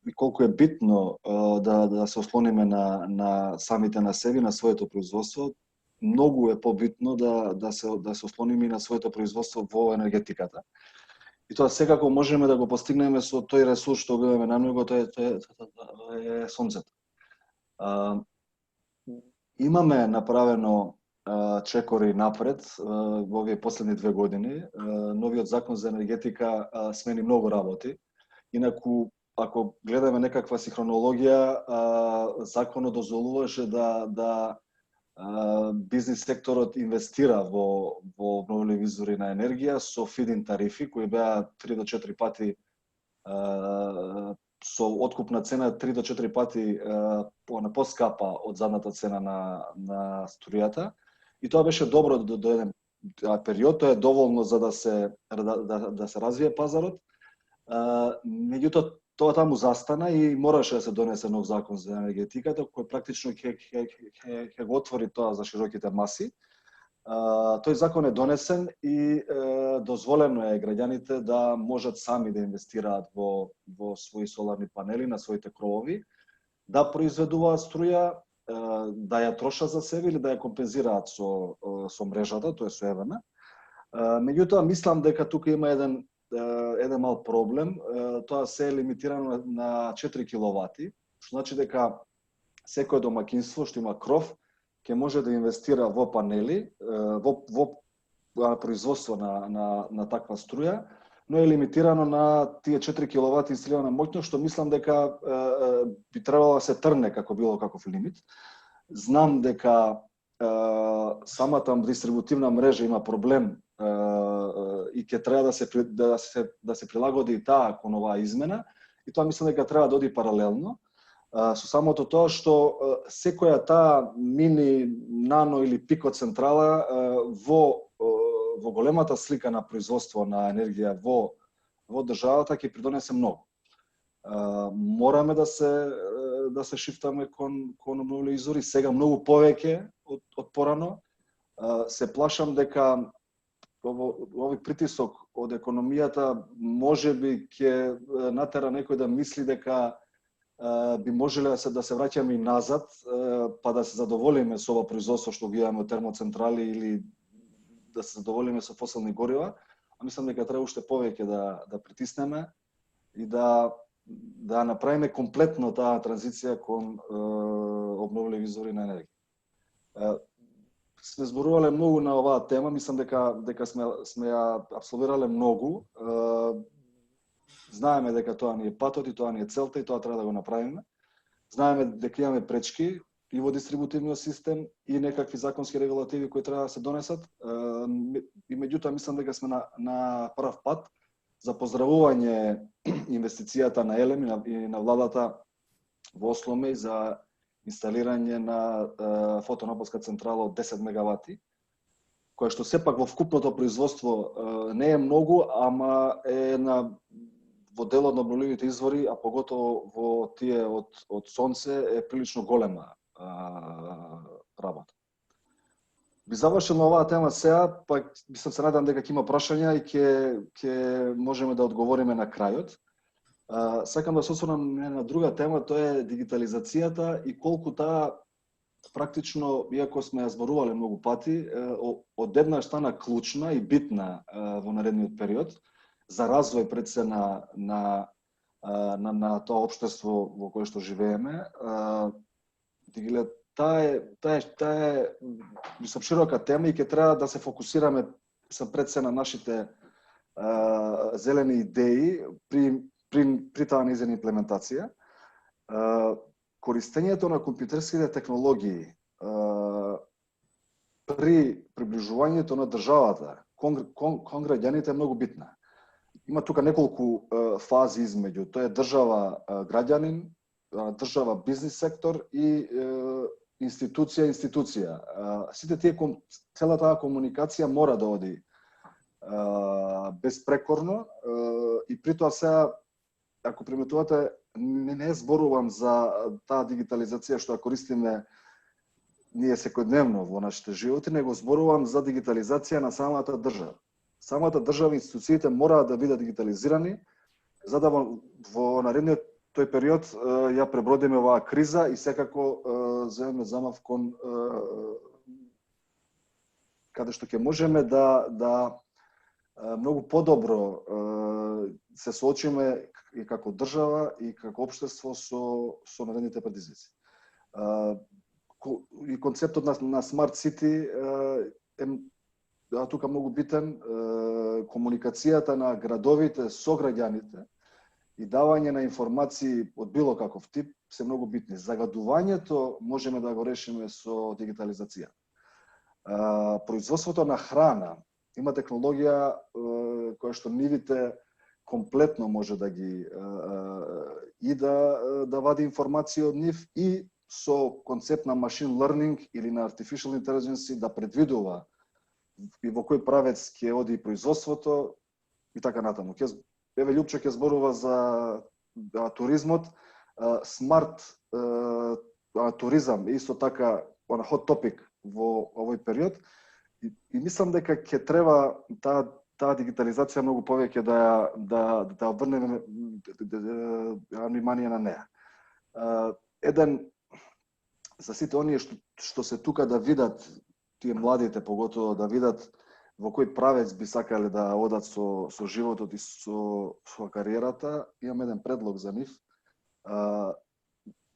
и колку е битно да се ослониме на самите на себе, на своето производство. Многу е побитно да се ослониме на своето производство во енергетиката. И тоа секако можеме да го постигнеме со тој ресурс што го имаме на него, тоа е сонцето. Имаме направено чекори напред во овие последни 2 години. Новиот закон за енергетика смени многу работи. Инаку, ако гледаме некаква синхронологија, законот дозволуваше да бизнис секторот инвестира во обновливи извори на енергија со фидин тарифи кои беа 3 до 4 пати со откупна цена 3 до 4 пати поскапа од задната цена на струјата. И тоа беше добро до еден период, тоа е доволно за да се развие пазарот. Меѓутоа тоа таму застана и мораше да се донесе нов закон за енергетиката кој практично ќе го отвори тоа за широките маси. Тој закон е донесен и дозволено е граѓаните да можат сами да инвестираат во своји соларни панели на своите кровови, да произведуваат струја, да ја трошат за себе или да ја компензираат со мрежата, тоа е со ЕВН. Меѓутоа мислам дека тука има еден мал проблем. Тоа се е лимитирано на 4 киловати, што значи дека секое домаќинство што има кров ќе може да инвестира во панели, во производство на таква струја, но е лимитирано на тие 4 киловати инсталирана моќност, што мислам дека би требало да се трне како било каков лимит. Знам дека самата дистрибутивна мрежа има проблем и ќе треба да се прилагоди и таа кон оваа измена, и тоа мислам дека треба да оди паралелно со самото тоа што секоја таа мини, нано или пико централа во големата слика на производство на енергија во државата ќе придонесе многу. Мораме да се шифтаме кон обновливи извори, сега многу повеќе од порано. Се плашам дека овој притисок од економијата можеби ќе натера некој да мисли дека би можеле да се враќаме и назад, па да се задоволиме со ова производство што ги имаме од термоцентрали или да се задоволиме со фосилни горива. А мислам дека треба уште повеќе да притиснеме и да направиме комплетно таа транзиција кон обновливи извори на енергија. Сме зборувале многу на оваа тема, мислам дека сме ја апсолвирале многу. Знаеме дека тоа ни е патот и тоа ни е целта и тоа треба да го направиме. Знаеме дека имаме пречки и во дистрибутивниот систем и некакви законски регулативи кои треба да се донесат. И меѓутоа мислам дека сме на прав пат за поздравување инвестицијата на ЕЛЕМ и на владата во Осломе за инсталирање на фотонаponска централа од 10 мегавати, која што сепак во вкупното производство не е многу, ама е во делот на обновливите извори, а поготово во тие од сонце, е прилично голема работа. Би завршил на оваа тема сега, па се надам дека ќе има прашања и ќе можеме да одговориме на крајот. Сакам да се осврнам на друга тема, тоа е дигитализацијата и колку таа практично, иако сме ја зборувале многу пати, одеднаш стана клучна и битна во наредниот период за развој пред се на тоа општество во кое што живееме. Таа е мислам широка тема и ќе треба да се фокусираме пред се на нашите зелени идеи при таа низина имплементација. Користењето на компјутерските технологии при приближувањето на државата кон граѓаните е многу битна. Има тука неколку фази измеѓу. Тоа е држава граѓанин, држава бизнис сектор и институција. Сите тие цела таа комуникација мора да оди безпрекорно и при тоа сега, ако приметувате, не зборувам за таа дигитализација што ја користиме ние секојдневно во нашите животи, него зборувам за дигитализација на самата држава. Самата држава и институциите мораат да бидат дигитализирани, за да во наредниот тој период ја пребродиме оваа криза и секако земеме замав кон каде што ќе можеме да многу подобро се соочиме и како држава и како општество со наредните предизвици. И концептот на Smart City е тука многу битен. Комуникацијата на градовите со граѓаните и давање на информации од било каков тип се многу битни. Загадувањето можеме да го решиме со дигитализација. Производството на храна има технологија која што нивите комплетно може да ги и да вади информација од нив и со концепт на machine learning или на artificial intelligence да предвидува и во кој правец ќе оди производството и така натаму. Еве Љупчо ќе зборува за туризмот, смарт туризам исто така hot topic во овој период и мислам дека ќе треба таа дигитализација многу повеќе да обрнеме внимание на неа. Еден за сите оние што се тука да видат, тие младите поготово да видат во кој правец би сакале да одат со животот и со кариерата, имам еден предлог за нив.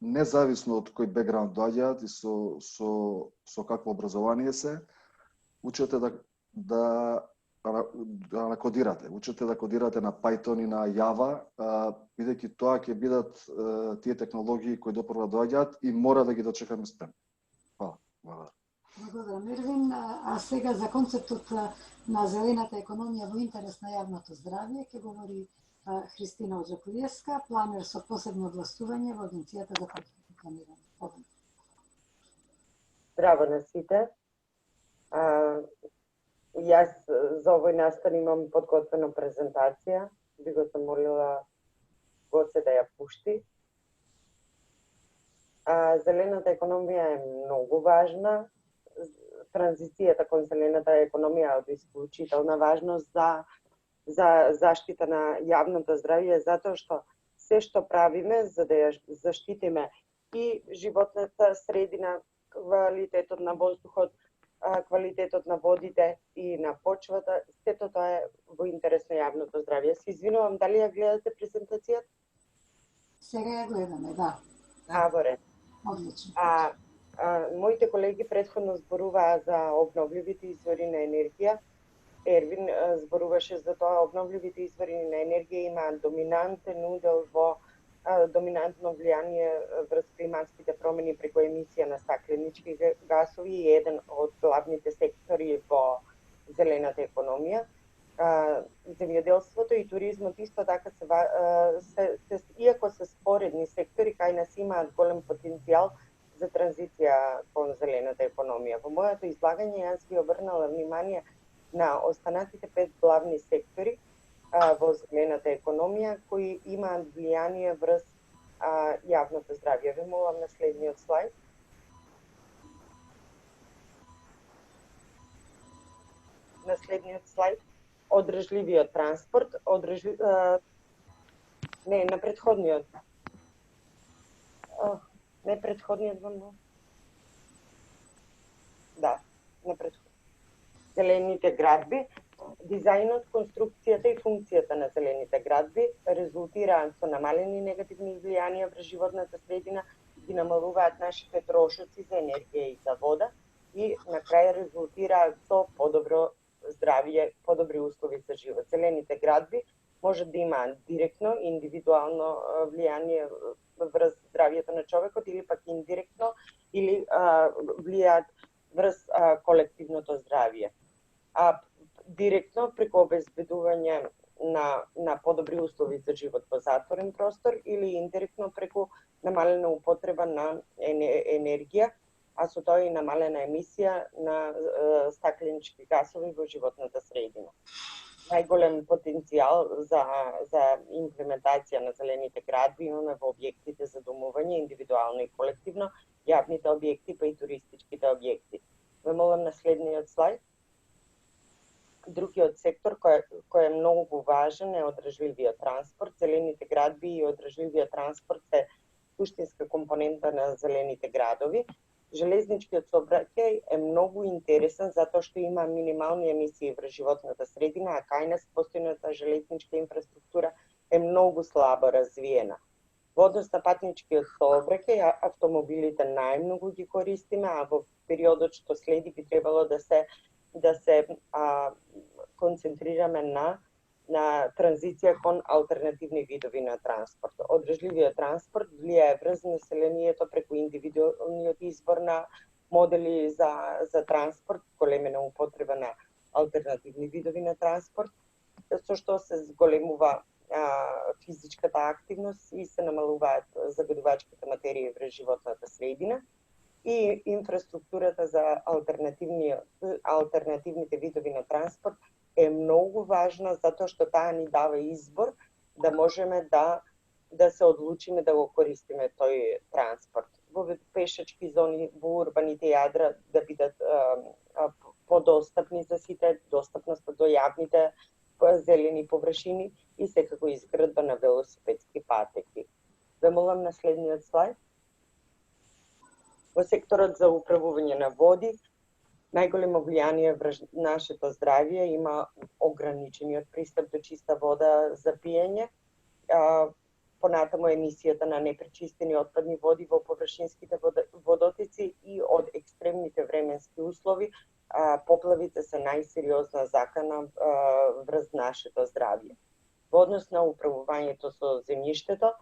Независно од кој бекграунд доаѓаат и со какво образование се, учете да кодирате. Учете да кодирате на Python и на Java, бидејќи тоа ќе бидат тие технологии кои допрва доаѓаат и мора да ги дочекаме спремни. Хвала. Благодарам, Ервин. А сега за концептот на зелената економија во интерес на јавното здравје ќе говори Христина Оджакулиевска, планер со посебно властување во Агенцијата за патентно планирање. Здраво на сите. Јас за овој настан имам подготвена презентација. Би го замолила Гоце да ја пушти. Зелената економија е многу важна. Транзицијата кон зелената економија е од исклучителна важност за заштита на јавното здравје, затоа што се што правиме за да ја заштитиме и животната средина, квалитетот на воздухот, квалитетот на водите и на почвата, сето тоа е во интерес на јавното здравје. Се извинувам, дали ја гледате презентацијата? Сега ја гледаме, да. Во ред. Одлично. Моите колеги претходно зборуваа за обновливите извори на енергија. Ервин зборуваше за тоа, обновливите извори на енергија имаат доминантен удел во доминантно влијание врз климатските промени преку емисија на стакленички гасови и еден од главните сектори во зелената економија. Земјоделството и туризмот исто така иако се споредни сектори, кај нас имаат голем потенцијал за транзиција кон зелената економија. Во моето излагање јас би обрнала внимание на останатите 5 главни сектори во зелената економија кои имаат влијание врз јавното здравје. Ве молам на следниот слайд. На следниот слайд. Одржливиот транспорт, не, на претходниот. Не претходниот, Зелените градби, дизајнот, конструкцијата и функцијата на зелените градби резултираат со намалени негативни влијанија врз животната средина, ги намалуваат нашите трошоци за енергија и за вода и на крај резултираат со подобро здравје, подобри услови за живот. Зелените градби може да имаат директно, индивидуално влијание врз здравјето на човекот или пак индиректно или влијаат врз колективното здравје. Директно преку обезбедување на подобри услови за живот во затворен простор или индиректно преку намалена употреба на енергија, а со тоа и намалена емисија на стакленички гасови во животната средина. Најголем потенцијал за имплементација на зелените градби имаме во објектите за домување, индивидуално и колективно, јавните објекти, па и туристичките објекти. Ве молам на следниот слайд. Другиот сектор кој е многу важен е одржливиот транспорт. Зелените градби и одржливиот транспорт се суштинска компонента на зелените градови. Железничкиот сообраќај е многу интересен затоа што има минимални емисии врз животната средина, а кај нас постојната железничка инфраструктура е многу слабо развиена. Во однос на патничкиот сообраќај, автомобилите најмногу ги користиме, а во периодот што следи би требало да се концентрираме на транзиција кон алтернативни видови на транспорт. Одржливиот транспорт влијае врз населението преку индивидуалниот избор на модели за транспорт, големена употреба на алтернативни видови на транспорт, со што се зголемува физичката активност и се намалуваат загадувачките материи врз животната средина. И инфраструктурата за алтернативните видови на транспорт е многу важна затоа што таа ни дава избор да можеме да се одлучиме да го користиме тој транспорт. Во пешачки зони, во урбаните јадра да бидат подостапни за сите, достапноста до јавните зелени површини и секако изградба на велосипедски патеки. Ве молам на следниот слайд. Во секторот за управување на води, најголемо влијание врз нашето здравје има ограничениот пристап до чиста вода за пиење, понатаму емисијата на непречистени отпадни води во површинските водотоци и од екстремните временски услови, поплавите се најсериозна закана врз нашето здравје. Во однос на управувањето со земјиштето,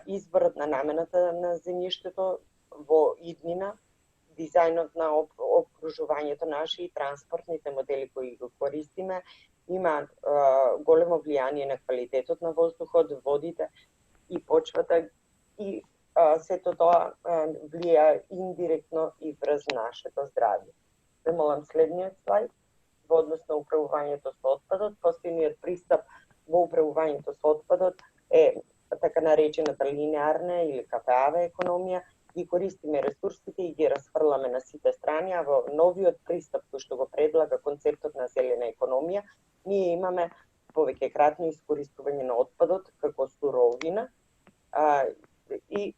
изборот на намената на земјиштето во иднина, дизајнот на окружувањето наше и транспортните модели кои го користиме имаат големо влијание на квалитетот на воздухот, водите и почвата и сето тоа влијае индиректно и врз нашето здравје. Ве молам следниот слайд. Во однос на управувањето со отпадот, постојниот пристап во управувањето со отпадот е така наречената линеарна или кафеава економија. Ги користиме ресурсите и ги расфрламе на сите страни, а во новиот пристап кој што го предлага концептот на зелена економија, ние имаме повеќекратно искористување на отпадот како суровина и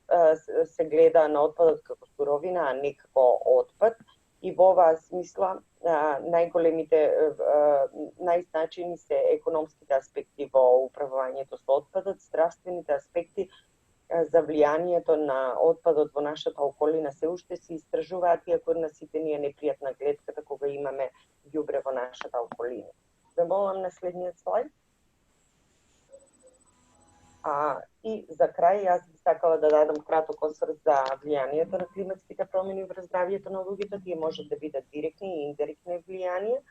се гледа на отпадот како суровина, а не како отпад. И во оваа смисла најзначајни се економските аспекти во управувањето со отпадот, здравствените аспекти за влијанието на отпадот во нашата околина се уште се истражуваат, иако на сите ни е непријатна гледката кога имаме ѓубре во нашата околина. Ве молам на следниот слайд. И за крај, јас би сакала да дадам краток осврт за влијанието на климатските промени врз здравјето на луѓето. Тие можат да бидат директни и индиректни влијанија.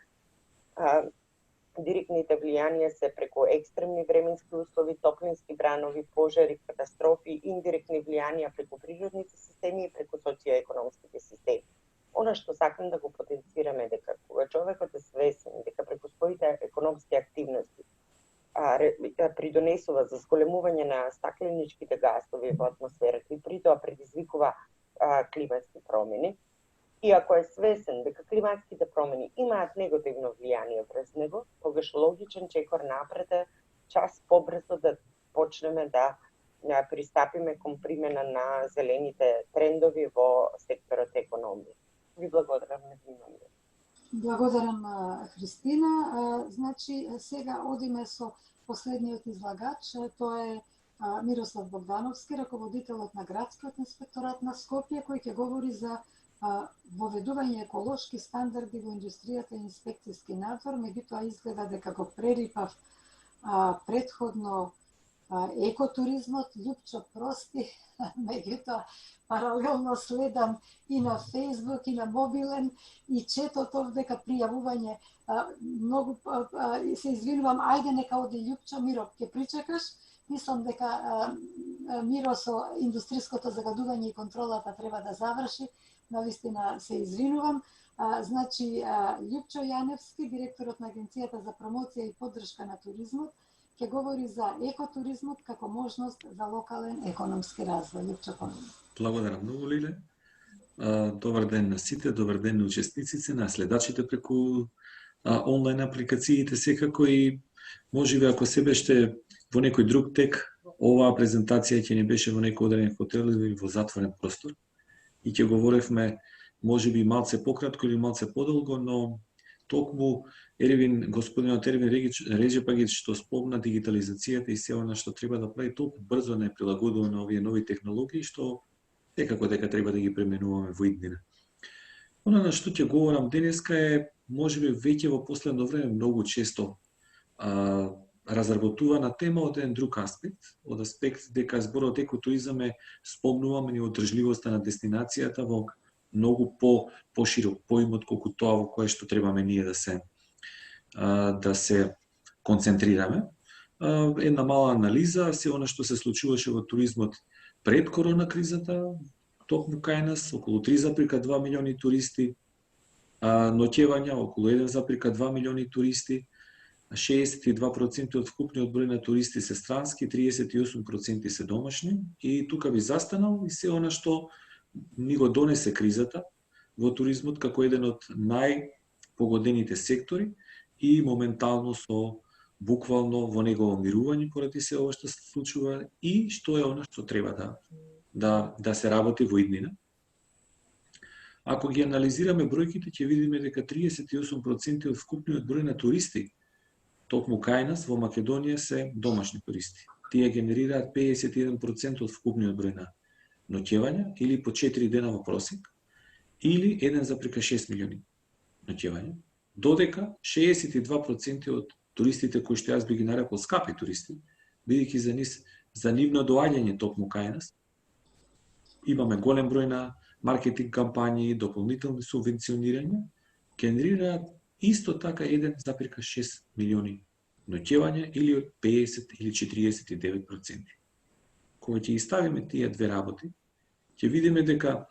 Директните влијанија се преку екстремни временски услови, топлински бранови, пожари, катастрофи, индиректни влијанија преку природните системи и преку социјоекономските системи. Она што сакам да го потенцираме дека кога човекот е свесен дека преку своите економски активности придонесува за зголемување на стакленичките гасови во атмосферата и при тоа предизвикува климатски промени, и ако е свесен дека климатските промени имаат негативно влијание врз него, тогаш логичен чекор напред е час побрзо да почнеме да пристапиме кон примена на зелените трендови во секторот економија. Ви благодарам на вниманието. Благодарам, Христина. Значи, сега одиме со последниот излагач. Тоа е Мирослав Богдановски, раководителот на Градскиот инспекторат на Скопје, кој ќе говори за воведување еколошки стандарди во индустријата и инспекцијски надзор. Меѓутоа изгледа дека го прерипав предходно екотуризмот. Љупчо, прости, меѓутоа паралелно следам и на Facebook, и на мобилен, и четот овдека пријавување. Многу се извинувам, ајде нека оди Љупчо. Миро, ќе причекаш? Мислам дека Миро со индустријското загадување и контролата треба да заврши. Навистина се извинувам. Значи, Љупчо Јаневски, директорот на Агенцијата за промоција и поддршка на туризмот, ќе говори за екотуризмот како можност за локален економски развој. Љупчо, помни. Благодарам многу, Лиле. Добар ден на сите, добар ден на учесниците, на следачите преку онлайн апликациите секако, и можеби ако се беше во некој друг тек, оваа презентација ќе не беше во некој одреден хотел или во затворен простор и ќе говоревме можеби малце пократко или малце подолго, но токму господинот Ервин Реджепагиќ што спомна дигитализацијата и се она што треба да прави, толку брзо не прилагодува на овие нови технологии, што секако дека треба да ги пременуваме во иднина. Она на што ќе говорам денеска е можеби веќе во последно време многу често разработувана тема од еден друг аспект, од аспект дека зборот екотуризам е спомнуваме ни одржливоста на дестинацијата во многу поширок поим од колку тоа во кое што требаме ние да се концентрираме. Една мала анализа, се она што се случуваше во туризмот пред корона кризата, токму кај нас, околу 3,2 милиони туристи, ноќевања околу 1,2 милиони туристи, 62% од вкупниот број на туристи се странски, 38% се домашни, и тука би застанал и се она што ни го донесе кризата во туризмот како еден од најпогодените сектори и моментално со буквално во негово мирување поради се ова што се случува и што е она што треба да се работи во иднина. Ако ги анализираме бројките, ќе видиме дека 38% од вкупниот број на туристи токму кај нас во Македонија се домашни туристи. Тие генерираат 51% од вкупниот број на ноќевања, или по 4 дена во просек, или 1,6 милиони ноќевања, додека 62% од туристите кои што јас би ги нарекол скапи туристи, бидејќи за нивно доаѓање токму кај нас имаме голем број на маркетинг кампањи, дополнителни субвенционирања, генерираат исто така 1,6 милиони ноќевања, или 50 или 49%. Кога ќе ставиме тие две работи, ќе видиме дека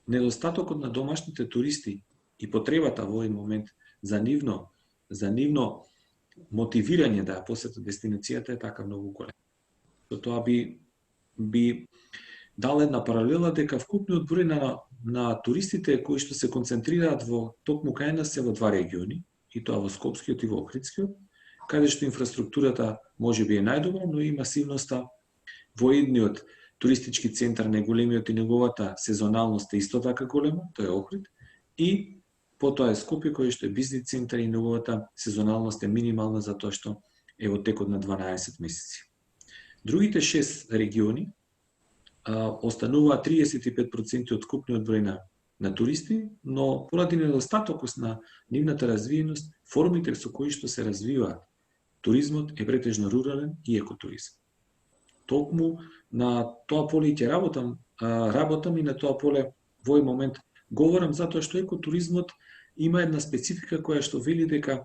недостатокот на домашните туристи и потребата во овој момент за нивно мотивирање да ја посетат дестинацијата е така многу голем. Тоа би дал една паралела дека вкупниот број на туристите кои што се концентрираат во токму кај нас се во два региони, и тоа во Скопскиот и во Охридскиот, каде што инфраструктурата можеби е најдобра, но и масивноста во едниот туристички центар, најголемиот, и неговата сезоналност е исто така голема, тоа е Охрид, и потоа е Скопје кој што е бизнис центар и неговата сезоналност е минимална затоа што е во текот на 12 месеци. Другите 6 региони остануваат 35% од вкупниот број на туристи, но поради недостатокот на нивната развиеност, формите со кои што се развиваат туризмот е претежно рурален и екотуризм. Токму на тоа поле ќе работам и на тоа поле во овој момент говорам затоа што екотуризмот има една специфика која што вели дека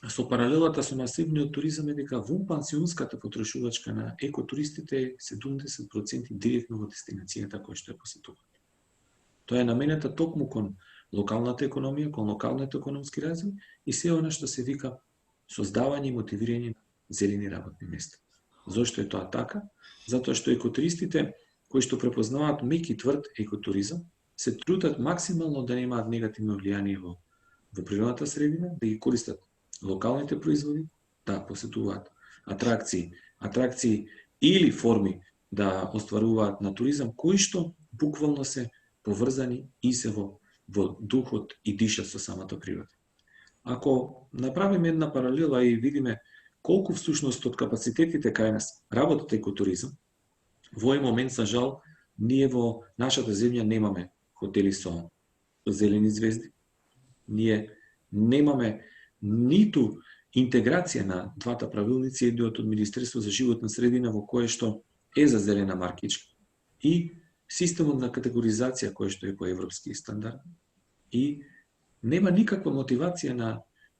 со паралелата со масивниот туризам е дека вонпансионската потрошувачка на екотуристите е 70% директно во дестинацијата која што е посетуваат. Тоа е наменета токму кон локалната економија, кон локалниот економски развој и се она што се вика создавање и мотивирање на зелени работни места. Зошто е тоа така? Затоа што екотуристите кои што препознаваат мек и тврд екотуризам се трудат максимално да немаат негативно влијание во природната средина, да ги користат локалните производи, да посетуваат атракции или форми да остваруваат на туризам кои што буквално се поврзани и се во во духот и дишат со самата природа. Ако направиме една паралела и видиме колку всушност од капацитетите кај нас работат екотуризам, во овој момент, за жал, ние во нашата земја немаме хотели со зелени звезди. Ние немаме ниту интеграција на двата правилници, едниот од Министерство за животна средина во кое што е за зелена маркичка и системот на категоризација кој што е по европски стандард. И нема никаква мотивација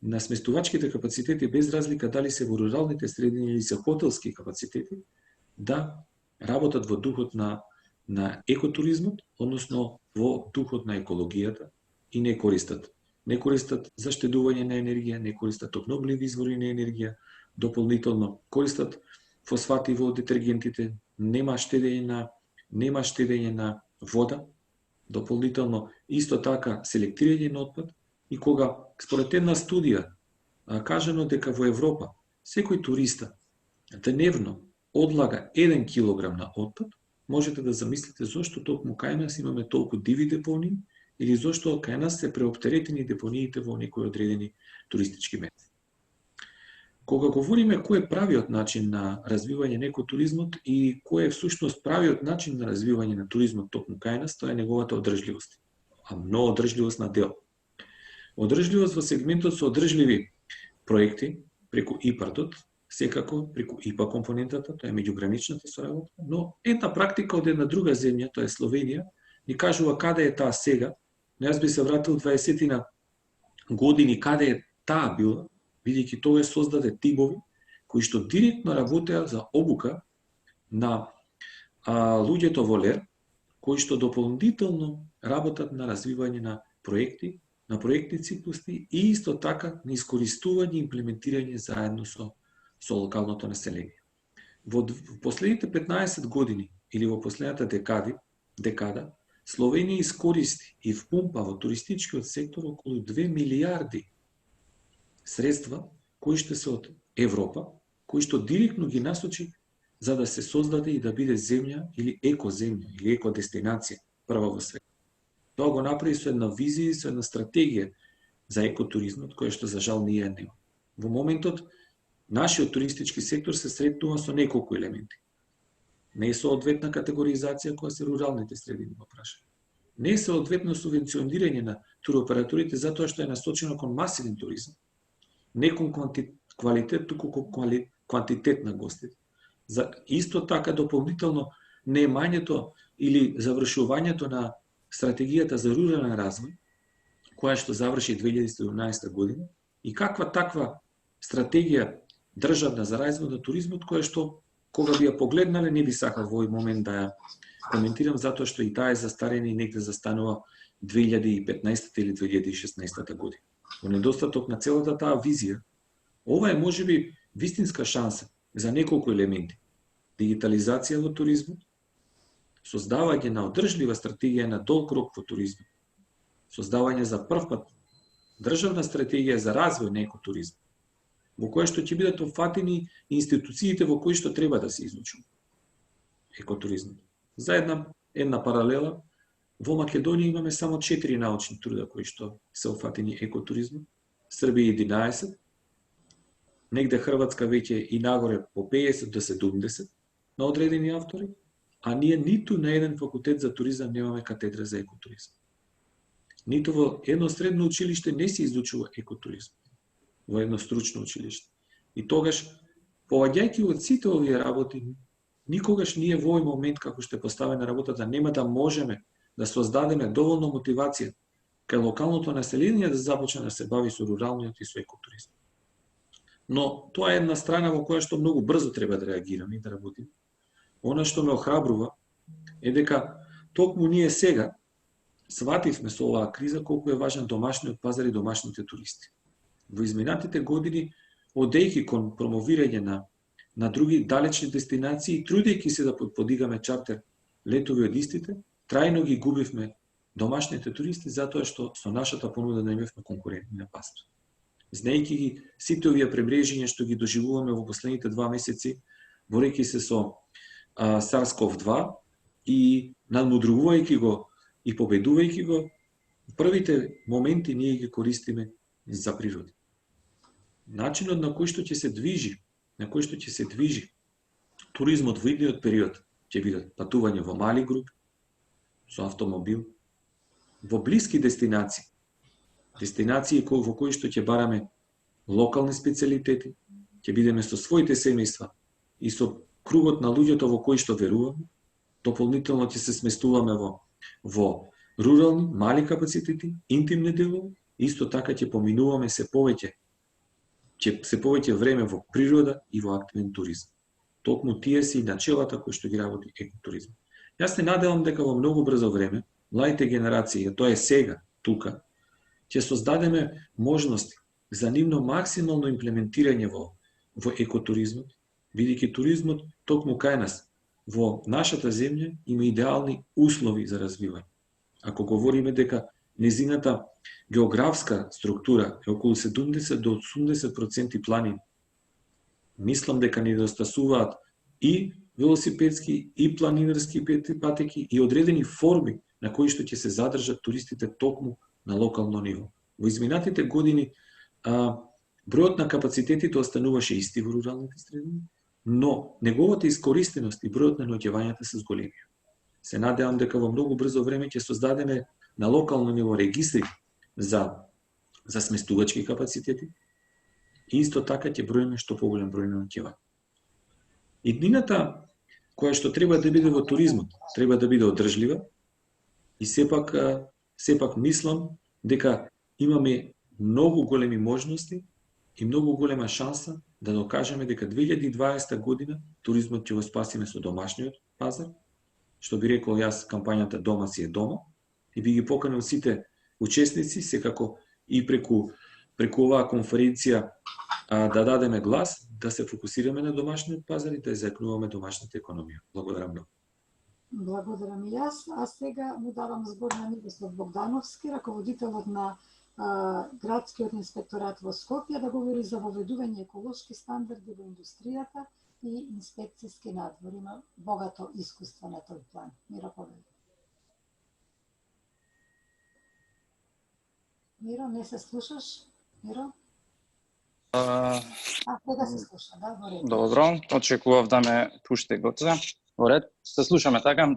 на сместувачките капацитети, без разлика дали се во руралните средини или се хотелски капацитети, да работат во духот на екотуризмот, односно во духот на екологијата и не користат заштедување на енергија, не користат обновливи извори на енергија, дополнително користат фосфати во детергентите, нема штедење на вода, дополнително исто така селектирање на отпад. И кога според една студија кажано дека во Европа секој туриста дневно одлага 1 килограм на отпад, можете да замислите зошто токму кај нас имаме толку диви депонии или зошто кај нас се преоптеретени депониите во некои одредени туристички места. Кога говориме кој е правиот начин на развивање на екотуризмот и кој е всушност правиот начин на развивање на туризмот токму кај нас, тоа е неговата одржливост. А многу одржливост на дел. Одржливост во сегментот со одржливи проекти преку ИПАРДот, секако преку ИПА компонентата, тоа е меѓуграничната соработка, но една практика од една друга земја, тоа е Словенија, ни кажува каде е таа сега. Но јас би се вратил 20 години каде е таа била, бидејќи тоа создаде тимови кои што директно работеа за обука на луѓето во ЛЕР, кои што дополнително работат на развивање на проекти, на проектни циклуси и исто така на искористување и имплементирање заедно со локалното население. Во последните 15 години или во последната декада, Словенија искористи и впумпа во туристичкиот сектор околу 2 милиарди средства кои што се од Европа, кои што директно ги насочи за да се создаде и да биде земја или екоземја или екодестинација прва во свет. Тоа го направи со една визија и со една стратегија за екотуризмот, која што за жал ние нема. Во моментот нашиот туристички сектор се сретнува со неколку елементи. Не е соодветна категоризација која се руралните средини во прашање. Не е соодветно субвенционирање на туроператорите затоа што е насочено кон масивен туризам. Не кон квалитет, туку кон квантитет на гостите. Исто така дополнително неемањето или завршувањето на стратегијата за рурален развој, која што заврши 2017 година, и каква таква стратегија државна за развој на туризмот, која што кога би ја погледнале, не би сакал во овој момент да ја коментирам, затоа што и таа е застарена и негде застанува 2015 или 2016 година. Во недостаток на целата таа визија, ова е можеби вистинска шанса за неколку елементи. Дигитализација во туризмот, создавање на одржлива стратегија на долг рок во туризмот, создавање за прв пат државна стратегија за развој на екотуризмот, во која што ќе бидат опфатени институциите во кои што треба да се изучува екотуризмот. За една паралела, во Македонија имаме само 4 научни труда кои што се опфатени екотуризмот, Србија 11, негде Хрватска веќе и нагоре по 50 до 70 на одредени автори, а ние ниту на еден факултет за туризам немаме катедра за екотуризам. Ниту во едно средно училиште не се изучува екотуризам, во едно стручно училиште. И тогаш, поваѓајќи од сите овие работи, никогаш ние во овој момент, како што е поставена работата, нема да можеме да создадеме доволно мотивација кај локалното население да започне да се бави со руралниот и со екотуризам. Но тоа е една страна во која што многу брзо треба да реагираме и да работиме. Она што ме охрабрува е дека токму ние сега свативме со оваа криза колку е важен домашниот пазар и домашните туристи. Во изминатите години, одејќи кон промовирање на други далечни дестинации, трудејќи се да подигаме чартер летови од истите, трајно ги губивме домашните туристи затоа што со нашата понуда не имавме конкурентни на пазар. Знаејќи ги сите овие пребрежиња што ги доживуваме во последните 2 месеци, борејќи се со SARS-CoV-2 и надмудрувајќи го и победувајќи го, првите моменти ние ги користиме за природа. Начинот на кој што ќе се движи туризмот во идниот период ќе бидат патување во мали групи, со автомобил, во блиски дестинации во кои што ќе бараме локални специјалитети, ќе бидеме со своите семејства и со кругот на луѓето во кои што веруваме, дополнително ќе се сместуваме во рурални, мали капацитети, интимни делови, исто така ќе поминуваме се повеќе време во природа и во активен туризм. Токму тие си начелата кои што ги работи екотуризмот. Јас се надевам дека во многу брзо време, младите генерации, а тоа е сега, тука, ќе создадеме можности за нивно максимално имплементирање во екотуризмот, бидејќи туризмот токму кај нас, во нашата земја, има идеални услови за развивање. Ако говориме дека незината географска структура е околу 70 до 80% планини, мислам дека недостасуваат и велосипедски, и планинарски патеки, и одредени форми на кои што ќе се задржат туристите токму на локално ниво. Во изминатите години бројот на капацитетите остануваше исти во руралните средини, но неговата искористеност и бројот на наоѓавањата се зголемија. Се надевам дека во многу брзо време ќе создадеме на локално ниво регистри за сместувачки капацитети и исто така ќе броиме што поголем број на наоѓавања. Иднината која што треба да биде во туризмот, треба да биде одржлива и сепак мислам дека имаме многу големи можности и многу голема шанса да докажеме дека 2020 година туризмот ќе го спасиме со домашниот пазар, што би рекол јас кампањата Дома си е дома, и би ги поканил сите учесници, секако и преку оваа конференција да дадеме глас, да се фокусираме на домашниот пазар и да зајакнуваме домашната економија. Благодарам многу. Благодарам и јас. А сега му давам збор на Мирослав Богдановски, раководителот на Градскиот инспекторат во Скопје, да говори за воведување еколошки стандарди во индустријата и инспекцијски надзор. Има богато искуство на тој план. Миро, поведи. Миро, не се слушаш? Миро? Сега се слуша, да, во ред. Добро, очекував да ме пуште Гоце. Во ред, се слушаме, така?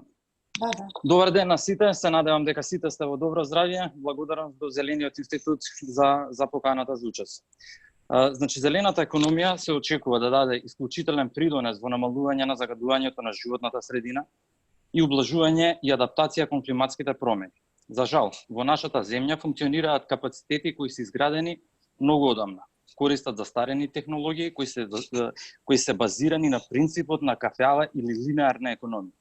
Да. Добар ден на сите, се надевам дека сите сте во добро здравје. Благодарам до Зелениот институт за поканата за учест. Значи, зелената економија се очекува да даде исклучителен придонес во намалување на загадувањето на животната средина и ублажување и адаптација кон климатските промени. За жал, во нашата земја функционираат капацитети кои се изградени многу одамна. Користат застарени технологии кои се базирани на принципот на кафеава или линеарна економија.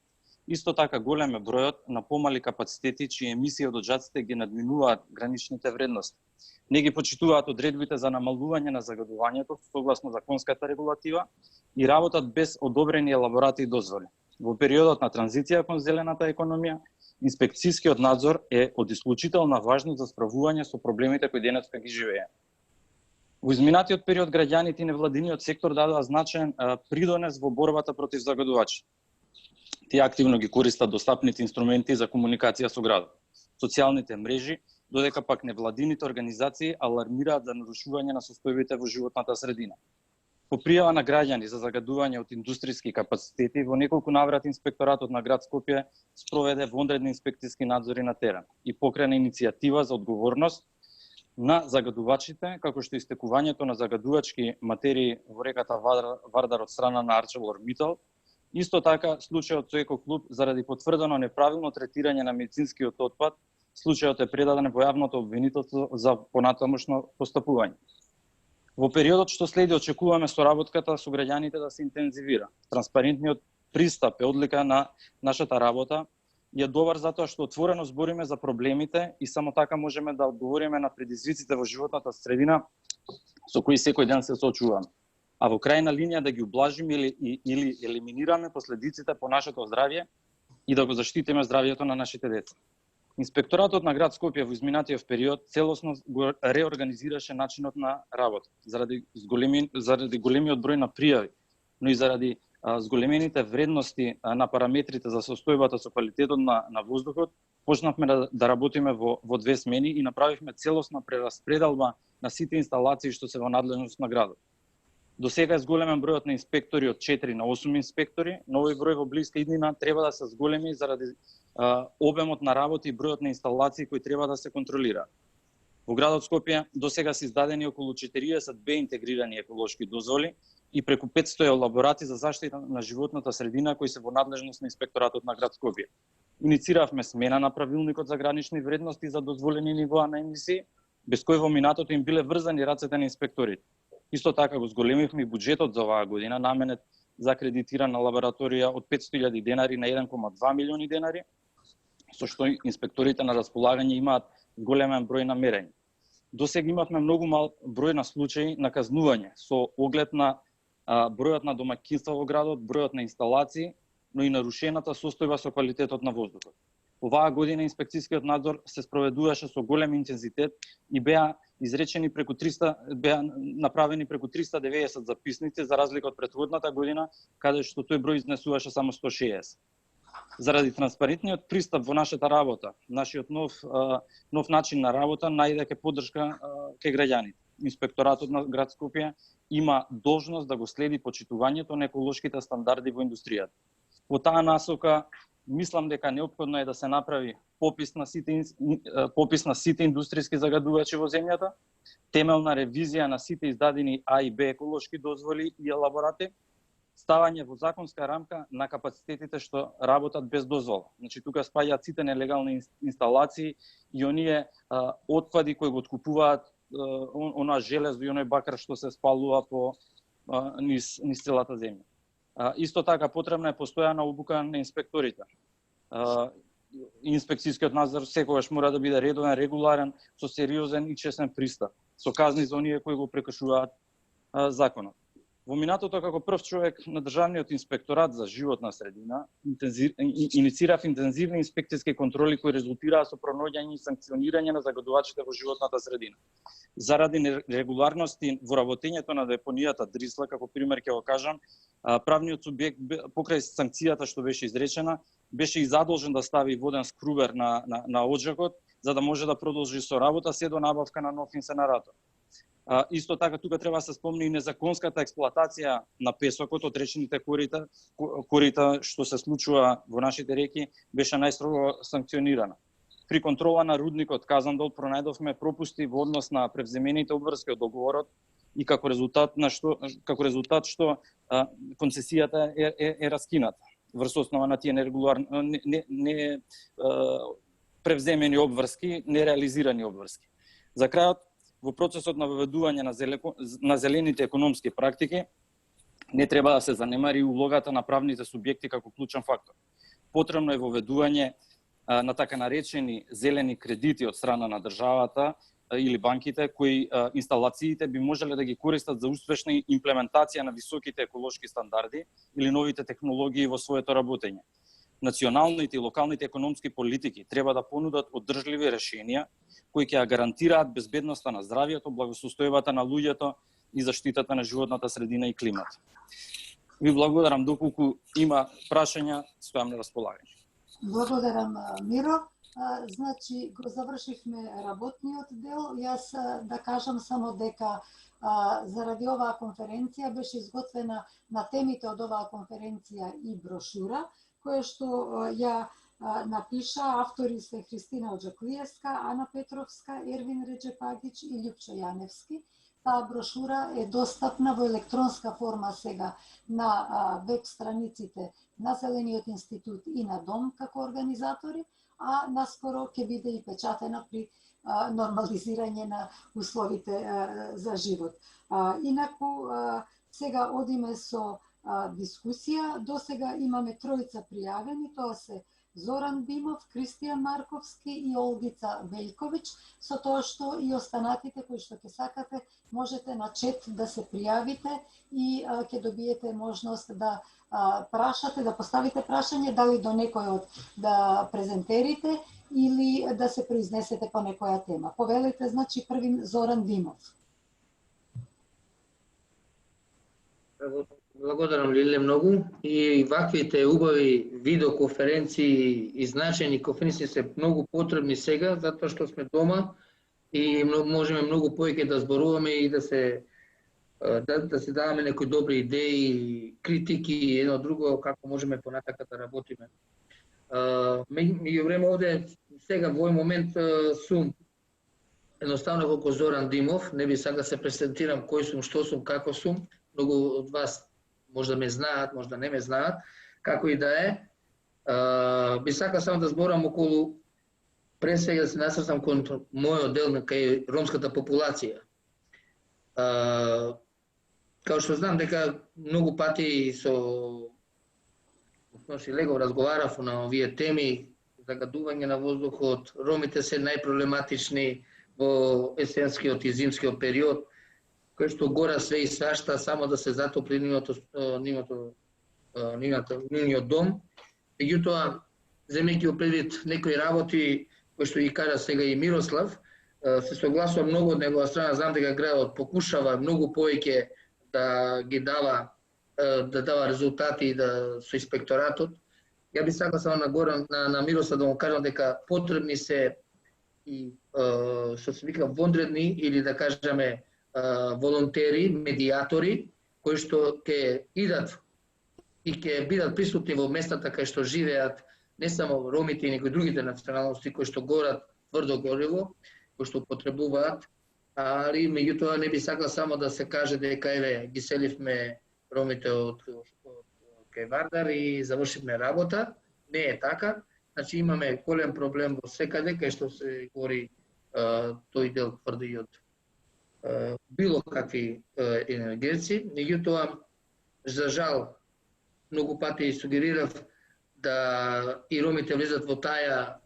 Исто така голем е бројот на помали капацитети чии емисии од оджаците ги надминуваат граничните вредности. Не ги почитуваат одредбите за намалување на загадувањето согласно законската регулатива и работат без одобрени елаборати и дозволи. Во периодот на транзиција кон зелената економија, инспекцијскиот надзор е од исклучителна важност за справување со проблемите кои денеска ги живееме. Во изминатиот период граѓаните и невладиниот сектор дадоа значаен придонес во борбата против загадувачите. Тие активно ги користат достапните инструменти за комуникација со градот, социјалните мрежи, додека пак невладините организации алармираат за нарушување на состојбите во животната средина. По пријава на граѓани за загадување од индустријски капацитети, во неколку наврати инспекторатот на град Скопје спроведе вонредни инспекцијски надзори на терен и покрена иницијатива за одговорност на загадувачите, како што истекувањето на загадувачки материи во реката Вардар од страна на ArcelorMittal. Исто така, случајот со Екоклуб заради потврдено неправилно третирање на медицинскиот отпад, случајот е предаден во јавното обвинителство за понатамошно постапување. Во периодот што следи очекуваме соработката со граѓаните да се интензивира. Транспарентниот пристап е одлика на нашата работа и е добар затоа што отворено збориме за проблемите и само така можеме да одговориме на предизвиците во животната средина со кои секој ден се соочуваме. А во крајна линија да ги ублажиме или елиминираме последиците по нашето здравје и да го заштитиме здравјето на нашите деца. Инспекторатот на град Скопје во изминатиот период целосно го реорганизираше начинот на работа заради големиот број на пријави, но и заради зголемените вредности на параметрите за состојбата со квалитетот на воздухот, почнавме да работиме во две смени и направивме целосна прераспределба на сите инсталации што се во надлежност на градот. До сега е зголемен бројот на инспектори од 4 на 8 инспектори, но овој број во блиска иднина треба да се зголеми заради обемот на работа и бројот на инсталации кои треба да се контролираат. Во градот Скопје до сега се издадени околу 40 Б интегрирани еколошки дозволи и преку 500 елаборати за заштита на животната средина кои се во надлежност на инспекторатот на град Скопје. Иницииравме смена на правилникот за гранични вредности за дозволени нивоа на емисии, без кои во минатото им биле врзани рацете на инспекторите. Исто така го зголемивме и буџетот за оваа година, наменет за акредитирана лабораторија од 500.000 денари на 1,2 милиони денари, со што инспекторите на располагање имаат големен број на мерења. До сега имавме многу мал број на случаи на казнување со оглед на бројот на домаќинства во градот, бројот на инсталации, но и нарушената состојба со квалитетот на воздухот. Оваа година инспекцијскиот надзор се спроведуваше со голем интензитет и беа направени преку 390 записници за разлика од претходната година, каде што тој број изнесуваше само 160. Заради транспарентниот пристап во нашата работа, нашиот нов начин на работа најде ке поддршка кај граѓаните. Инспекторатот на град Скопје има должност да го следи почитувањето на еколошките стандарди во индустријата. Во таа насока мислам дека неопходно е да се направи попис на сите индустријски загадувачи во земјата, темелна ревизија на сите издадени А и Б еколошки дозволи и елаборати, ставање во законска рамка на капацитетите што работат без дозвола. Значи тука спаѓаат сите нелегални инсталации и оние отпади кои го откупуваат она железо и оној бакар што се спалува по низ целата земја. Исто така потребна е постојана обука на инспекторите. Инспекцијскиот надзор секогаш мора да биде редовен, регуларен, со сериозен и честен пристап, со казни за оние кои го прекршуваат законот. Во минатото како прв човек на Државниот инспекторат за животна средина инициирав интензивни инспекцијски контроли кои резултираа со пронаоѓање и санкционирање на загадувачите во животната средина. Заради нерегуларности во работењето на депонијата Дрисла, како пример ќе го кажам, правниот субјект покрај санкцијата што беше изречена, беше и задолжен да стави воден скрубер на оджакот за да може да продолжи со работа се до набавка на нов инсенератор. Исто така тука треба да се спомне и незаконската експлоатација на песокот од речните корита што се случува во нашите реки беше најстрого санкционирана. При контрола на рудникот Казандол пронајдовме пропусти во однос на превземените обврски од договорот и како резултат што концесијата е раскината врз основа на тие не превземени обврски, нереализирани обврски. За крајот, во процесот на воведување на зелените економски практики, не треба да се занемари улогата на правните субјекти како клучен фактор. Потребно е воведување на така наречени зелени кредити од страна на државата или банките, кои инсталациите би можеле да ги користат за успешна имплементација на високите еколошки стандарди или новите технологии во своето работење. Националните и локалните економски политики треба да понудат одржливи решенија кои ќе гарантираат безбедноста на здравието, благосостојбата на луѓето и заштитата на животната средина и климат. Ви благодарам, доколку има прашања, стојам на располагање. Благодарам, Миро. Значи, го завршивме работниот дел. Јас да кажам само дека заради оваа конференција беше изготвена на темите од оваа конференција и брошура, која што ја напиша автори се Христина Оджаклиевска, Ана Петровска, Ервин Реджепагич и Љупчо Јаневски. Таа брошура е достапна во електронска форма сега на веб страниците на Зелениот институт и на Дом како организатори, а наскоро ќе биде и печатена при нормализирање на условите за живот. Инаку, сега одиме со дискусија. До сега имаме тројца пријавени, тоа се Зоран Бимов, Кристијан Марковски и Олгица Велјковиќ, со тоа што и останатите кои што ќе сакате можете на чет да се пријавите и ќе добиете можност да прашате, да поставите прашање дали до некој од да презентерите или да се произнесете по некоја тема. Повелете, значи, првим Зоран Бимов. Благодарам, Лиле, многу. И ваквите убави видеоконференции и значени конференции се многу потребни сега, затоа што сме дома и можеме многу повеќе да зборуваме и да се даваме некои добри идеи, критики и едно друго, како можеме понатака да работиме. Меѓу време овде, сега во овој момент сум едноставно како Зоран Димов, не би сакал да се презентирам кој сум, што сум, како сум. Многу од вас може да ме знаат, може да не ме знаат, како и да е. Би сакал само да зборам околу, пред сега да се насртам кон мојот дел на кај ромската популација. Као што знам дека многу пати со Носи Легов разговарав на овие теми, загадување на воздухот, ромите се најпроблематични во есенскиот и зимскиот период, кој што гора све и свашта, само да се затопли нивниот дом. Меѓутоа, земејќи предвид некои работи, кои што ги кажа сега и Мирослав, се согласувам многу од негова страна, знам дека градот покушава многу повеќе да ги дава резултати со инспекторатот. Ја би сакал само на Мирослав да му кажам дека потребни се и што се вика вонредни или да кажеме волонтери, медиатори, кои што ќе идат и ќе бидат присутни во местата кај што живеат не само ромите и некои другите националности кои што горат тврдо гориво, кои што потребуваат, али меѓутоа не би сакал само да се каже дека еве ги селивме ромите од кај Вардар и завршивме работа. Не е така. Значи имаме голем проблем во секаде кај што се гори тој дел тврди од било какви енергетици. Меѓутоа, за жал, многу пати сугерирав да и ромите влезат во таа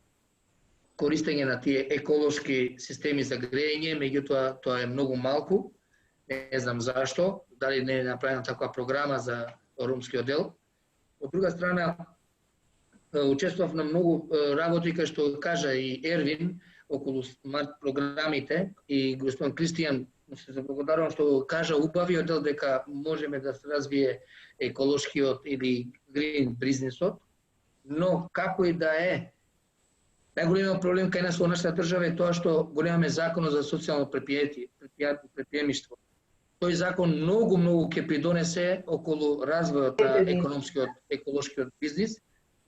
користење на тие еколошки системи за грејење, меѓутоа тоа е многу малку. Не знам зашто, дали не е направена таква програма за ромскиот дел. Од друга страна, учествував на многу работи кај што кажа и Ервин околу смарт програмите и господин Кристијан се заблагодарувам што кажа убавиот дел дека можеме да се развие еколошкиот или грин бизнисот, но како и да е, најголемиот проблем кај нас во нашата држава е тоа што го немаме законот за социјално предприемништво. Тој закон многу ќе придонесе околу развојот на еколошкиот бизнис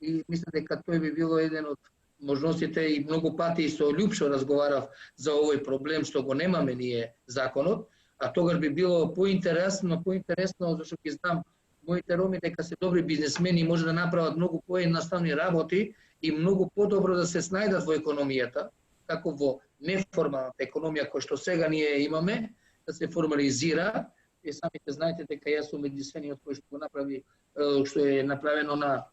и мислам дека тој би било еден од можностите и многу пати со љубшо разговарав за овој проблем што го немаме ние законот, а тогаш би било поинтересно зашто ќе знам моите роми дека се добри бизнисмени и може да направат многу поедноставни работи и многу подобро да се снајдат во економијата, како во неформалната економија која што сега ние имаме, да се формализира. И самите знаете дека јас сум единствениот кој што го направи, што е направено на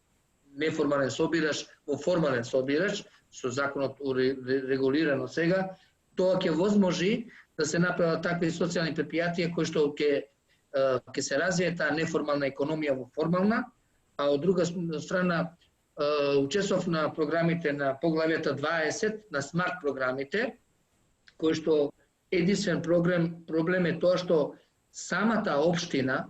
неформален собираш во формален собираш, со законот регулирано сега, тоа ќе возможи да се направат такви социјални предпријатија кои што ќе се развие таа неформална економија во формална, а од друга страна учествував на програмите на поглавјата 20 на смарт програмите, кои што единствен проблем е тоа што самата општина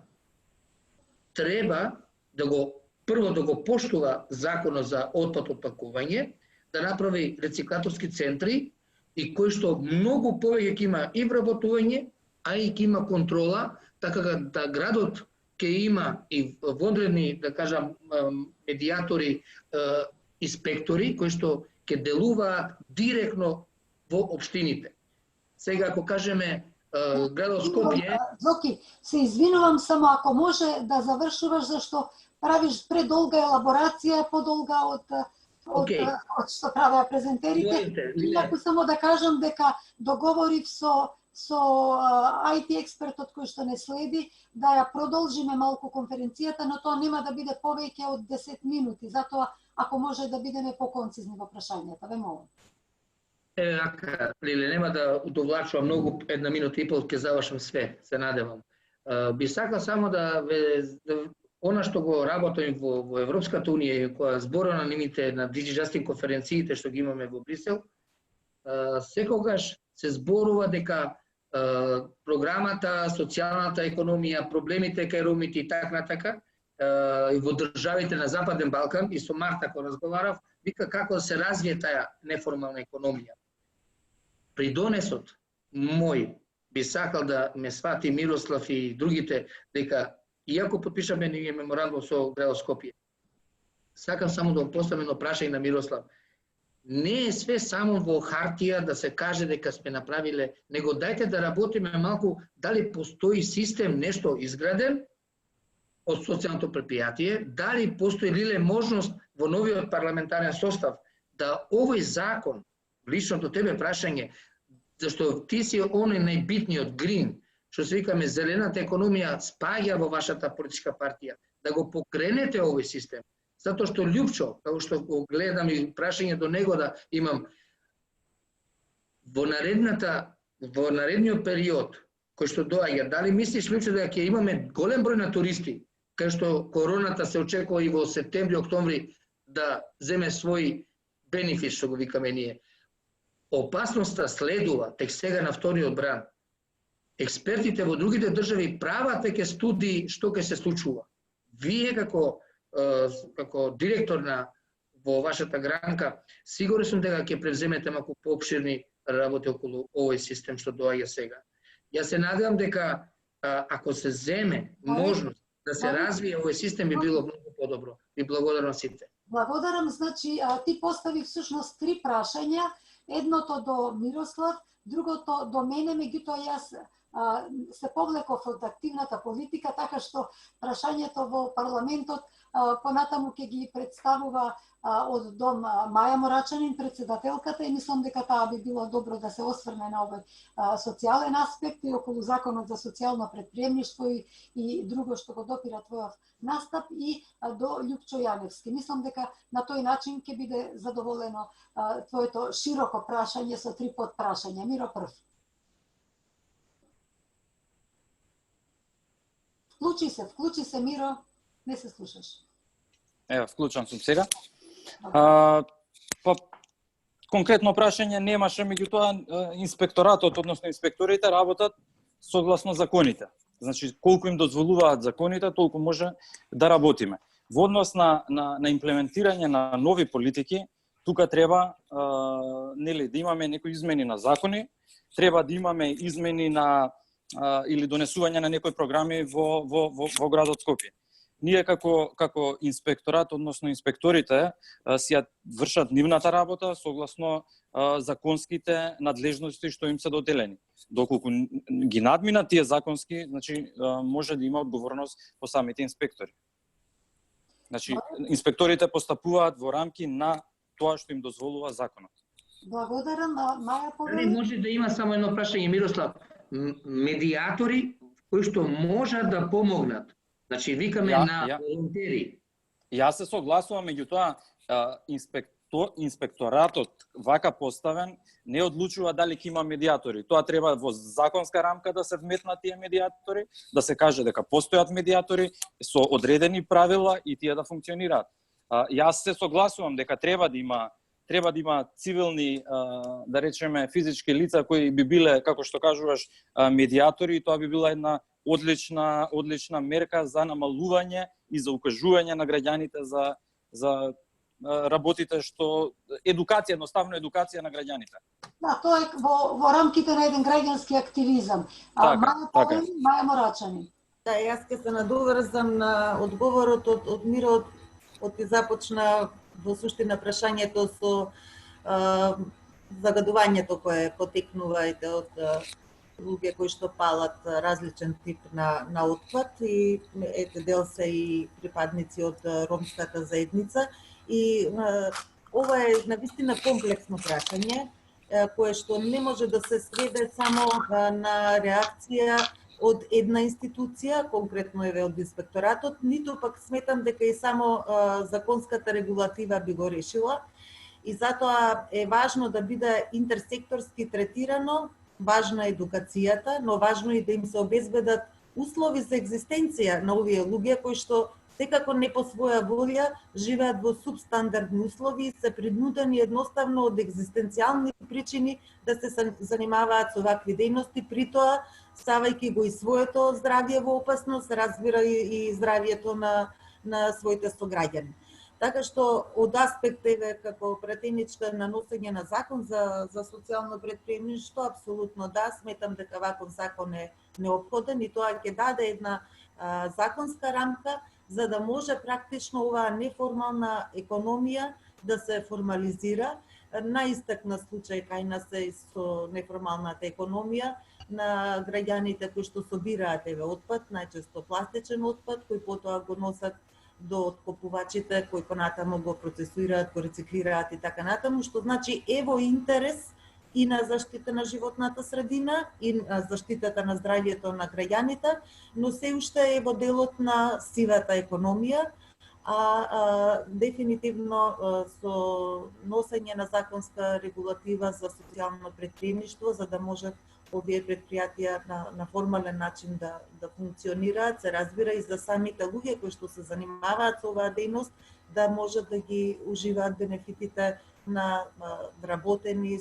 треба да го прво да го поштува законот за отпад отпакување, да направи рециклаторски центри и кои што многу повеќе ќе има и вработување, а и ќе има контрола, така да градот ќе има и вонредни, да кажам, медиатори, инспектори кои што ќе делуваат директно во општините. Сега ако кажеме градот Скопје... Зоки, се извинувам само ако може да завршуваш зашто правиш предолга елаборација, подолга од што правеа презентерите. Инаку само да кажам дека договорив со IT експертот кој што не следи да ја продолжиме малку конференцијата, но тоа нема да биде повеќе од 10 минути. Затоа ако може да бидеме поконцизни во прашањата, ве молам. Лиле, нема да удовлачувам многу, 1 минута и пол ќе завршам све, се надевам. Би сакал само да она што го работам во Европската унија и која збора на нивните на DigiJustin конференциите што ги имаме во Брисел, секогаш се зборува дека програмата, социјалната економија, проблемите кај ромите и така натака, и во државите на Западен Балкан, и со Марта кој разговарав, вика како да се развие таа неформална економија. Придонесот мој би сакал да ме свати Мирослав и другите, дека иако подпишаме ние меморандум со градот Скопје, сакам само да поставам едно прашање на Мирослав. Не е све само во хартија да се каже дека сме направиле, него дајте да работиме малку дали постои систем, нешто изграден од социјалното предпријатие, дали постои ли можност во новиот парламентарен состав да овој закон, лично до тебе прашање, зашто ти си оној најбитниот грин, што се викаме зелената економија спаѓа во вашата политичка партија, да го покренете овој систем. Затоа што Лјупчо, како што го гледам и прашање до него да имам, во наредниот период, кој што доаѓа, дали мислиш, Лјупчо, дека ќе имаме голем број на туристи, кај што короната се очекува и во септември, октомври да земе свој бенефит, што го викаме ние. Опасноста следува тек сега на вториот бран. Експертите во другите држави прават веќе студии што ќе се случува. Вие како директор во вашата гранка, сигурен сум дека ќе превземете малку поопширни работи околу овој систем што доаѓа сега. Јас се надевам дека ако се земе можност да се развие овој систем би било многу подобро. Ви благодарам сите. Благодарам, значи ти постави всушност 3 прашања, едното до Мирослав, другото до мене, меѓутоа јас се повлеков од активната политика, така што прашањето во парламентот понатаму ќе ги представува од дом Маја Морачанин, председателката, и мислам дека таа би било добро да се осврне на овој социјален аспект и околу законот за социјално предприемништво и друго што го допира твојот настап, и до Лјупчо Јаневски. Мислам дека на тој начин ќе биде задоволено твоето широко прашање со 3 подпрашања. Миро прв. Вклучи се Миро, не се слушаш. Ево, вклучам сум сега. Конкретно прашање немаше, меѓутоа инспекторатот, односно инспекторите работат согласно законите. Значи, колку им дозволуваат законите, толку може да работиме. Во однос на имплементирање на нови политики, тука треба да имаме некои измени на закони, треба да имаме измени на или донесување на некои програми во градот Скопје. Ние како инспекторат, односно инспекторите, си ја вршат нивната работа согласно законските надлежности што им се доделени. Доколку ги надминат тие законски, значи може да има одговорност по самите инспектори. Значи инспекторите постапуваат во рамки на тоа што им дозволува законот. Благодарам, Маја Павлова. Дали може да има само едно прашање, Мирослав? Медиатори кои што можат да помогнат. Значи викаме на волонтери. Јас се согласувам, меѓутоа инспекторатот вака поставен не одлучува дали ќе има медиатори. Тоа треба во законска рамка да се вметнат тие медиатори, да се каже дека постојат медиатори со одредени правила и тие да функционираат. Јас се согласувам дека треба да има цивилни, да речеме, физички лица кои би биле, како што кажуваш, медиатори, и тоа би била една одлична мерка за намалување и за укажување на граѓаните за работите што едноставно едукација на граѓаните. Да, тоа е во рамките на еден граѓански активизам. Маја Морачанин. Да, јас ќе се надоврзам на одговорот од Миро, од ти започна во суштина прашањето со загадувањето кое потекнува од луѓе кои што палат различен тип на отпад, и дел се и припадници од ромската заедница. И ова е навистина комплексно прашање, кое што не може да се сведе само на реакција од една институција, конкретно еве од инспекторатот, ниту пак сметам дека и само законската регулатива би го решила. И затоа е важно да биде интерсекторски третирано, важна е едукацијата, но важно и да им се обезбедат услови за екзистенција на овие луѓе кои што секако не по своја волја живеат во субстандардни услови и се принудени едноставно од екзистенцијални причини да се занимаваат со вакви дејности, при тоа ставајќи го и своето здравје во опасност, разбира и здравјето на своите сограѓани. Така што од аспект како пратеничка на носење на закон за социјално претприемништво, апсолутно да, сметам дека ваков закон е неопходен и тоа ќе даде една законска рамка за да може практично оваа неформална економија да се формализира. Наистакнат случај кај нас е со неформалната економија на граѓаните кои што собираат отпад, најчесто пластичен отпад, кој потоа го носат до откупувачите кои понатаму го процесуираат, го рециклираат и така натаму, што значи ево интерес и на заштита на животната средина и на заштитата на здравјето на граѓаните, но се уште е во делот на сивата економија, дефинитивно со носење на законска регулатива за социјално претприемништво, за да може овие предпријатија на формален начин да функционираат, се разбира и за самите луѓе кои што се занимаваат со оваа дејност, да можат да ги уживаат бенефитите на вработени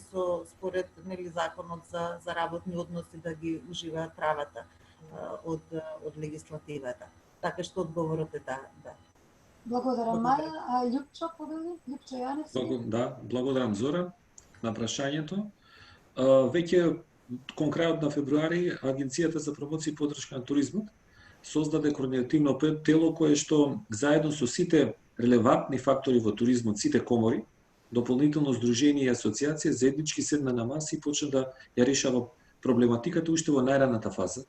според законот за работни односи, да ги уживаат правата од легислативата. Така што одговорот е да. Благодарам, Маја. Љупчо повели? Љупчо Јаневски? Да, благодарам, Зора, на прашањето. Веќе кон крајот на февруари Агенцијата за промоција и поддршка на туризмот создаде координативно тело кое што заедно со сите релевантни фактори во туризмот, сите комори, дополнително здружени и асоцијација заеднички седна на маса и почна да ја решава проблематиката уште во најраната фаза.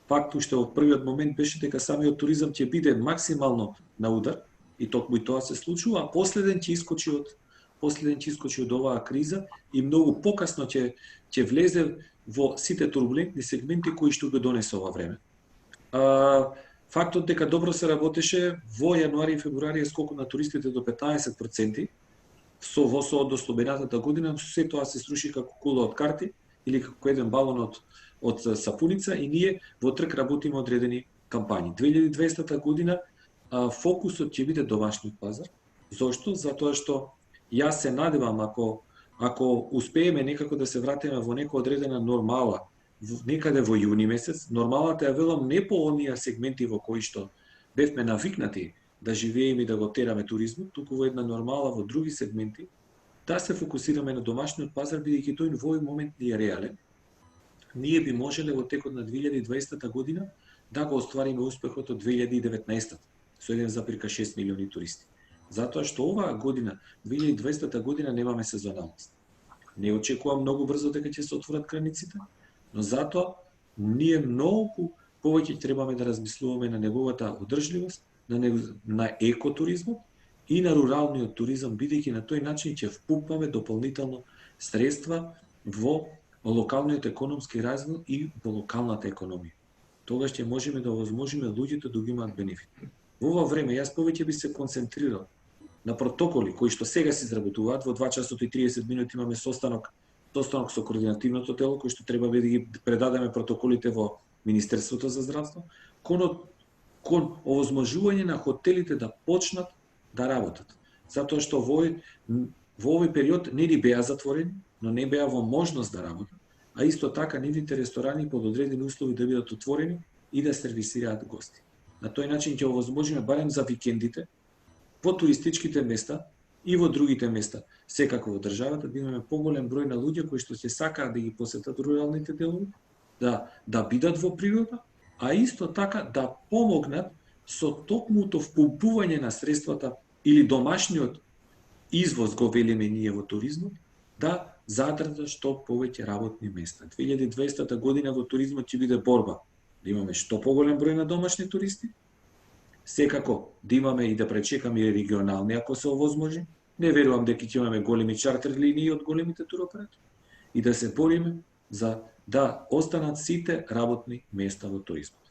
Факт уште во првиот момент беше дека самиот туризам ќе биде максимално на удар и токму и тоа се случува, а последен ќе искочи од оваа криза и многу покасно ќе влезе во сите турбулентни сегменти кои што го донесе ова време. Фактот дека добро се работеше во јануари и февруари е скокот на туристите до 15%, во однос до минатата година, се тоа се сруши како кула од карти или како еден балон од сапуница и ние во трк работиме одредени кампањи. 2200 година фокусот ќе биде домашниот пазар. Зошто? Затоа што јас се надевам ако успееме некако да се вратиме во нека одредена нормала, некаде во јуни месец, нормалата ја велам не по оние сегменти во кои што бевме навикнати да живееме и да го тераме туризмот, туку во една нормала во други сегменти, да се фокусираме на домашниот пазар, бидејќи тој во овој момент не е реален. Ние би можеле во текот на 2020 година да го оствариме успехот од 2019 со 1,6 милиони туристи. Затоа што оваа година, 2020 година, немаме сезоналност. Не очекувам многу брзо дека ќе се отворат границите, но затоа ние многу повеќе требаме да размислуваме на неговата одржливост, на екотуризмот и на руралниот туризам, бидејќи на тој начин ќе впупваме дополнително средства во локалниот економски развој и во локалната економија. Тогаш ќе можеме да овозможиме луѓето да го имаат бенефит. Во ова време јас повеќе би се концентрирал на протоколи кои што сега се изработуваат. Во 2 часот и 30 минути имаме состанок со координативното тело кој што треба да ги предадеме протоколите во Министерството за здравство, кон овозможување на хотелите да почнат да работат. Затоа што во овој период нели беа затворени, но не беа во можност да работат, а исто така нивните ресторани под одредени услови да бидат отворени и да сервисираат гости. На тој начин ќе овозможиме барем за викендите во туристичките места и во другите места, секако во државата, да имаме поголем број на луѓе кои што се сакаат да ги посетат руралните делови, да бидат во природа, а исто така да помогнат со токмуто впупување на средствата или домашниот извоз, го велиме ние во туризмот, да задржат што повеќе работни места. 2200 година во туризмот ќе биде борба да имаме што поголем број на домашни туристи, секако да имаме и да пречекаме и регионални ако се овозможи. Не верувам дека ќе имаме големи чартер линии од големите туроператори и да се бориме за да останат сите работни места во туризмот.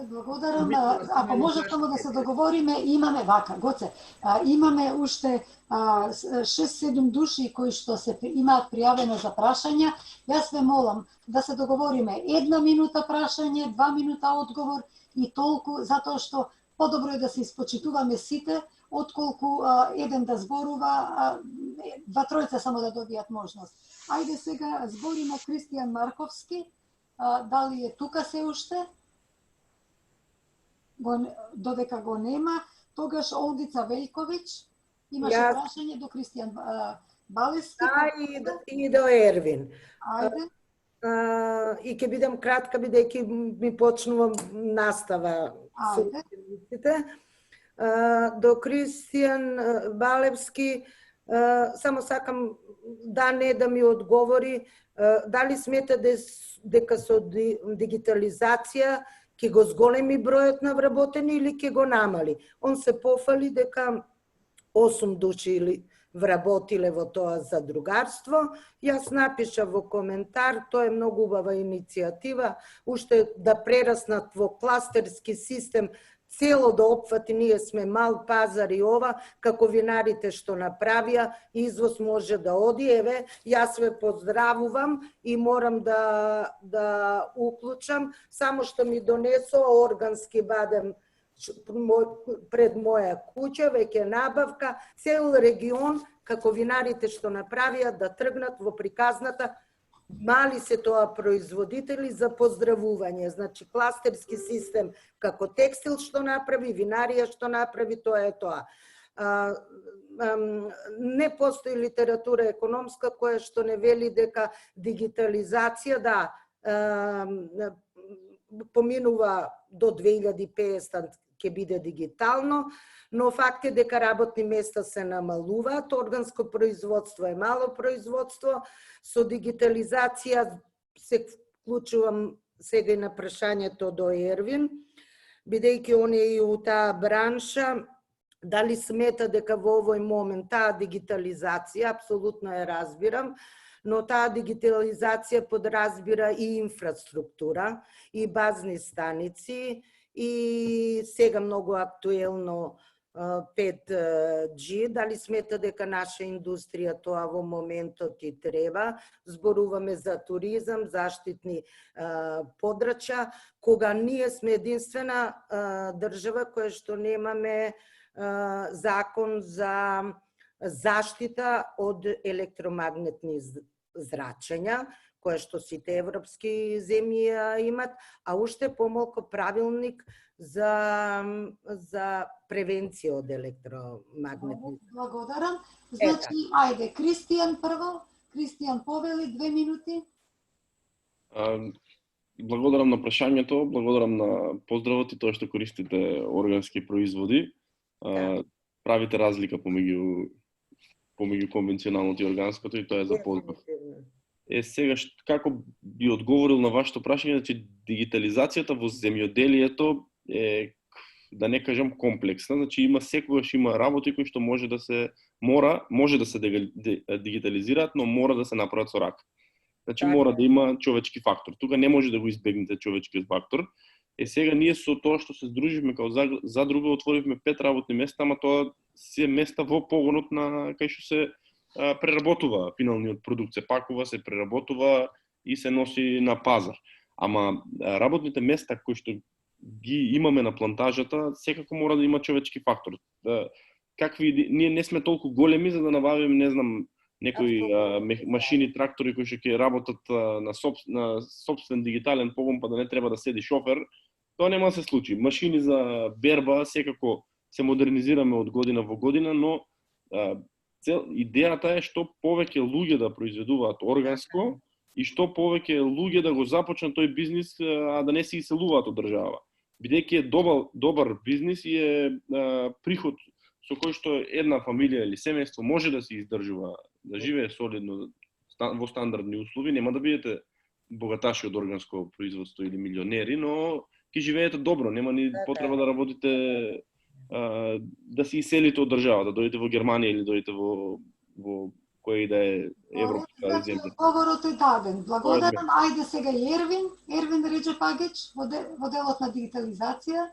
Благодарам. Ако може само да се договориме, имаме вака, Гоце, имаме уште 6-7 души кои што се имаат пријавено за прашања. Јас ве молам да се договориме 1 минута прашање, 2 минута одговор и толку, затоа што Подобро е да се испочитуваме сите, отколку еден да зборува, два тројца само да добијат можност. Ајде сега збориме Кристијан Марковски, дали е тука се уште? Додека го нема, тогаш Олгица Велјковиќ, имаше прашање до Кристијан Балевски. И до Ервин. Ајде. И ќе бидам кратка, бидејќи ми почнувам настава со учениците. До Кристијан Балевски, само сакам да ми одговори, дали смета дека со дигитализација ќе го зголеми бројот на вработени или ќе го намали? Он се пофали дека 8 души вработиле во тоа задругарство. Јас напиша во коментар, тоа е многу убава иницијатива, уште да прераснат во кластерски систем, цело да опфати, ние сме мал пазар и ова, како винарите што направија, извоз може да оди. Еве, јас ве поздравувам и морам да уклучам, само што ми донесо органски бадем пред моја куќа, веќе набавка, цел регион, како винарите што направија, да тргнат во приказната. Мали се тоа производители за поздравување. Значи, кластерски систем како текстил што направи, винарија што направи, тоа е тоа. Не постои литература економска која што не вели дека дигитализација, поминува до 2050 ќе биде дигитално, но факт е дека работни места се намалуваат, органско производство е мало производство, со дигитализација се вклучувам сега и на прашањето до Ервин, бидејќи он е и у таа бранша, дали смета дека во овој момент таа дигитализација, апсолутно ја разбирам, но таа дигитализација подразбира и инфраструктура, и базни станици, и сега многу актуелно 5G, дали смета дека наша индустрија тоа во моментот и треба, зборуваме за туризам, заштитни подрачја, кога ние сме единствена држава која што немаме закон за заштита од електромагнетни зрачења, која што сите европски земји имат, а уште помалку правилник за превенција од електромагнетни. Благодарам. Значи, ајде, Кристијан прво. Кристијан повели 2 минути. Благодарам на прашањето, благодарам на поздравот и тоа што користите органски производи. Правите разлика помеѓу конвенционалното и органското и тоа е за поздрав. Сега, како би одговорил на вашето прашање, значи дигитализацијата во земјоделието е, да не кажам, комплексна, значи секогаш има работи кои што може да се дигитализираат, но мора да се направат со рака. Значи мора да има човечки фактор. Тука не може да го избегнете човечкиот фактор. Сега ние со тоа што се здруживме као задруга, отворивме 5 работни места, ама тоа се места во погонот на кај што се преработува финалниот продукт, се пакува, се преработува и се носи на пазар. Ама работните места кои што ги имаме на плантажата, секако мора да има човечки фактор. Ние не сме толку големи за да набавиме, не знам, некои машини, трактори кои што ќе работат на собствен дигитален погон, па да не треба да седи шофер, тоа нема да се случи. Машини за берба секако се модернизираме од година во година, но идејата е што повеќе луѓе да произведуваат органско и што повеќе луѓе да го започнат тој бизнис, а да не се иселуваат од држава. Бидејќи е добар бизнис и е приход со кој што една фамилија или семејство може да се издржува, да живее солидно во стандардни услови, нема да бидете богаташи од органско производство или милионери, но ќе живеете добро, нема ни потреба да работите, да се иселите од држава, да дојдете во Германија или дојдете во која и да е европска земја. Одговорот е даден. Благодарам. Ајде сега Ервин. Ервин Реџепагич во делот на дигитализација.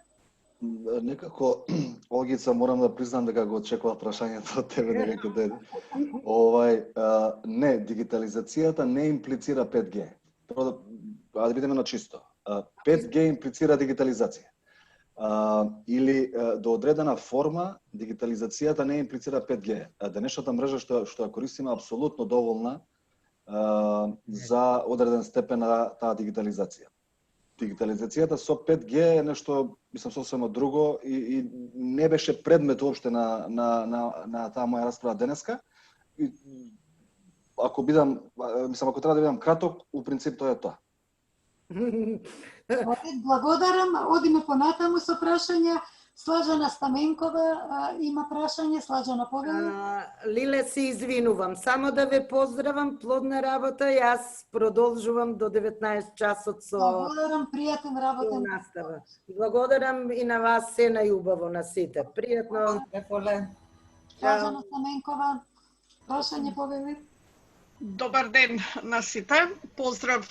Некако, Олгица, морам да признам дека го очекував прашањето од тебе дека ден. Не, дигитализацијата не имплицира 5G. Да бидеме на чисто. 5G имплицира дигитализација. или до одредена форма дигитализацијата не имплицира 5G. Денешната мрежа што ја користиме е апсолутно доволна за одреден степен на таа дигитализација. Дигитализацијата со 5G е нешто, мислам, сосема друго и не беше предмет уопште на таа моја расправа денеска. Ако треба да бидам краток, у принцип тоа е тоа. Благодарам. Одиме понатаму со прашања. Слажана Стаменкова има прашање. Слажана, повели. Лиле, се извинувам. Само да ве поздравам, плодна работа. Јас продолжувам до 19 часот со... Благодарам, пријатен работен настава. Благодарам и на вас се најубаво на сите. Пријатно. Слажана Стаменкова, прашање, повели. Добар ден на сите. Поздрав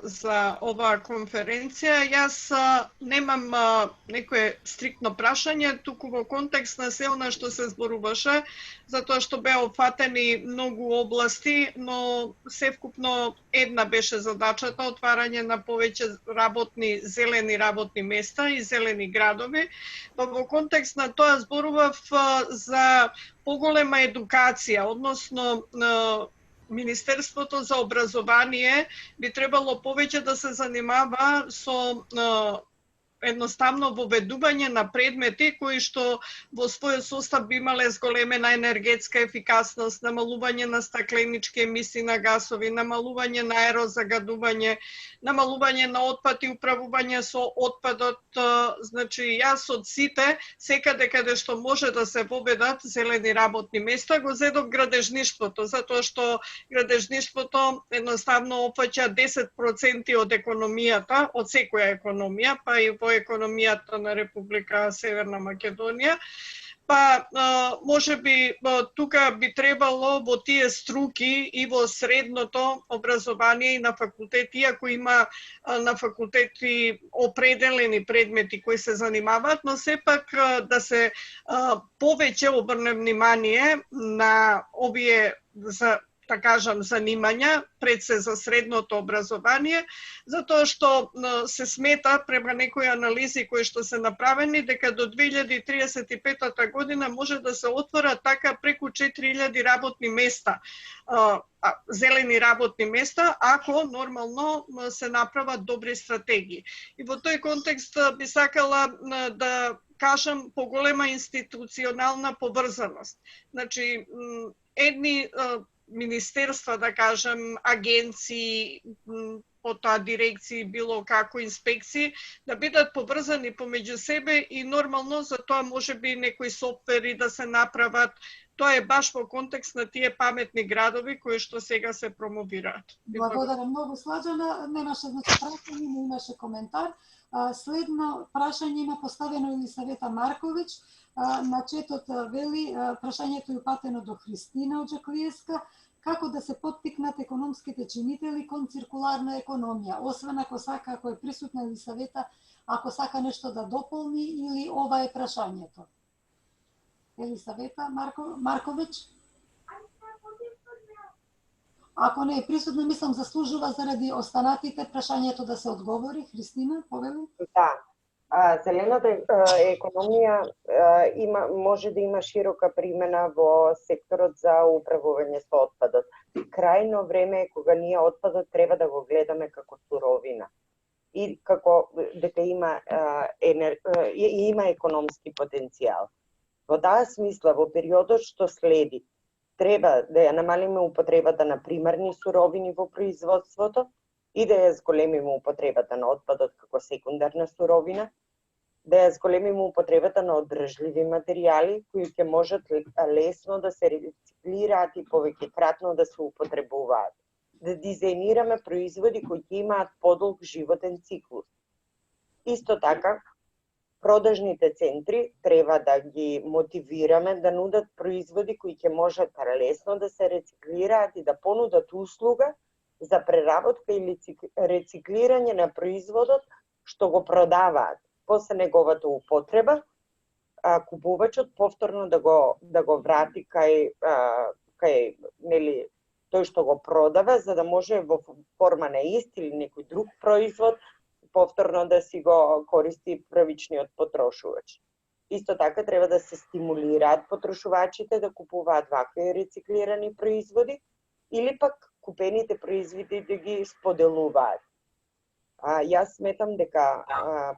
за оваа конференција. Јас немам некое стриктно прашање, туку во контекст на се она што се зборуваше, затоа што беа опфатени многу области, но севкупно една беше задачата, отварање на повеќе зелени работни места и зелени градови. Во контекст на тоа зборував за поголема едукација, односно Министерството за образование би требало повеќе да се занимава со едноставно воведување на предмети кои што во својот состав би имале зголемена енергетска ефикасност, намалување на стакленички емисии на гасови, намалување на аерозагадување, намалување на отпад и управување со отпадот. Значи, јас од сите, секаде каде што може да се воведат зелени работни места, го зедов градежништвото, затоа што градежништвото едноставно опфаќа 10% од економијата, од секоја економија, па и во економијата на Република Северна Македонија. Па, може би, тука би требало во тие струки и во средното образование и на факултети, иако има на факултети определени предмети кои се занимаваат, но сепак да се повеќе обрне внимание на овие да кажам, занимања, пред се за средното образование, затоа што се смета према некои анализи кои што се направени дека до 2035 година може да се отворат така преку 4000 работни места, зелени работни места, ако нормално се направат добри стратегии. И во тој контекст би сакала да кажам поголема институционална поврзаност. Значи, едни министерства, да кажем, агенции, потоа дирекции, било како инспекции, да бидат поврзани помеѓу себе и нормално за тоа може би некои софтвери да се направат. Тоа е баш во контекст на тие паметни градови кои што сега се промовираат. Благодарам многу, Слажана. Немаше прашање, не имаше коментар. Следно прашање има поставено Елисавета Марковиќ. На четот вели, прашањето е упатено до Христина Оџаклиевска, како да се поттикнат економските чинители кон циркуларна економија, освен ако е присутна Елисавета, ако сака нешто да дополни или ова е прашањето. Елисавета Марковиќ? Ако не е присутна, мислам заслужува заради останатите прашањето да се одговори. Христина, повели? Да. Зелената економија може да има широка примена во секторот за управување со отпадот. Крајно време е кога ние отпадот треба да го гледаме како суровина и како дека има економски потенцијал. Во таа смисла, во периодот што следи, треба да ја намалиме употребата на примарни суровини во производството и да ја зголемиме употребата на отпадот како секундарна суровина, да ја зголемиме употребата на одржливи материјали кои ќе можат лесно да се рециклираат и повеќекратно да се употребуваат. Да дизајнираме производи кои ќе имаат подолг животен циклус. Исто така, продажните центри треба да ги мотивираме да нудат производи кои ќе можат лесно да се рециклираат и да понудат услуга за преработка или рециклирање на производот што го продаваат. После неговата употреба, купувачот повторно да го врати кај тој што го продава, за да може во форма на ист или некој друг производ повторно да си го користи првичниот потрошувач. Исто така треба да се стимулираат потрошувачите да купуваат вакви рециклирани производи или пак купените производи да ги споделуваат. Јас сметам дека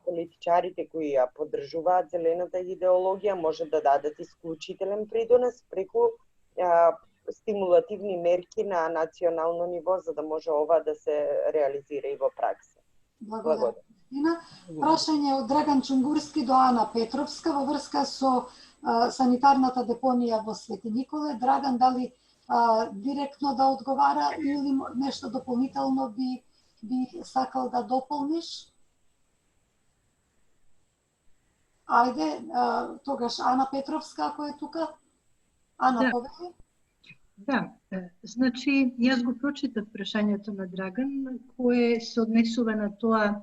политичарите кои ја поддржуваат зелената идеологија може да дадат исклучителен придонес преку стимулативни мерки на национално ниво за да може ова да се реализира и во пракса. Благодарам. Прашање од Драган Чунгурски до Ана Петровска во врска со санитарната депонија во Свети Николе. Драган, дали директно да одговара или нешто дополнително би сакал да дополниш? Ајде, тогаш Ана Петровска, ако е тука. Ана, повели? Да, значи, јас го прочитав прашањето на Драган, кое се однесува на тоа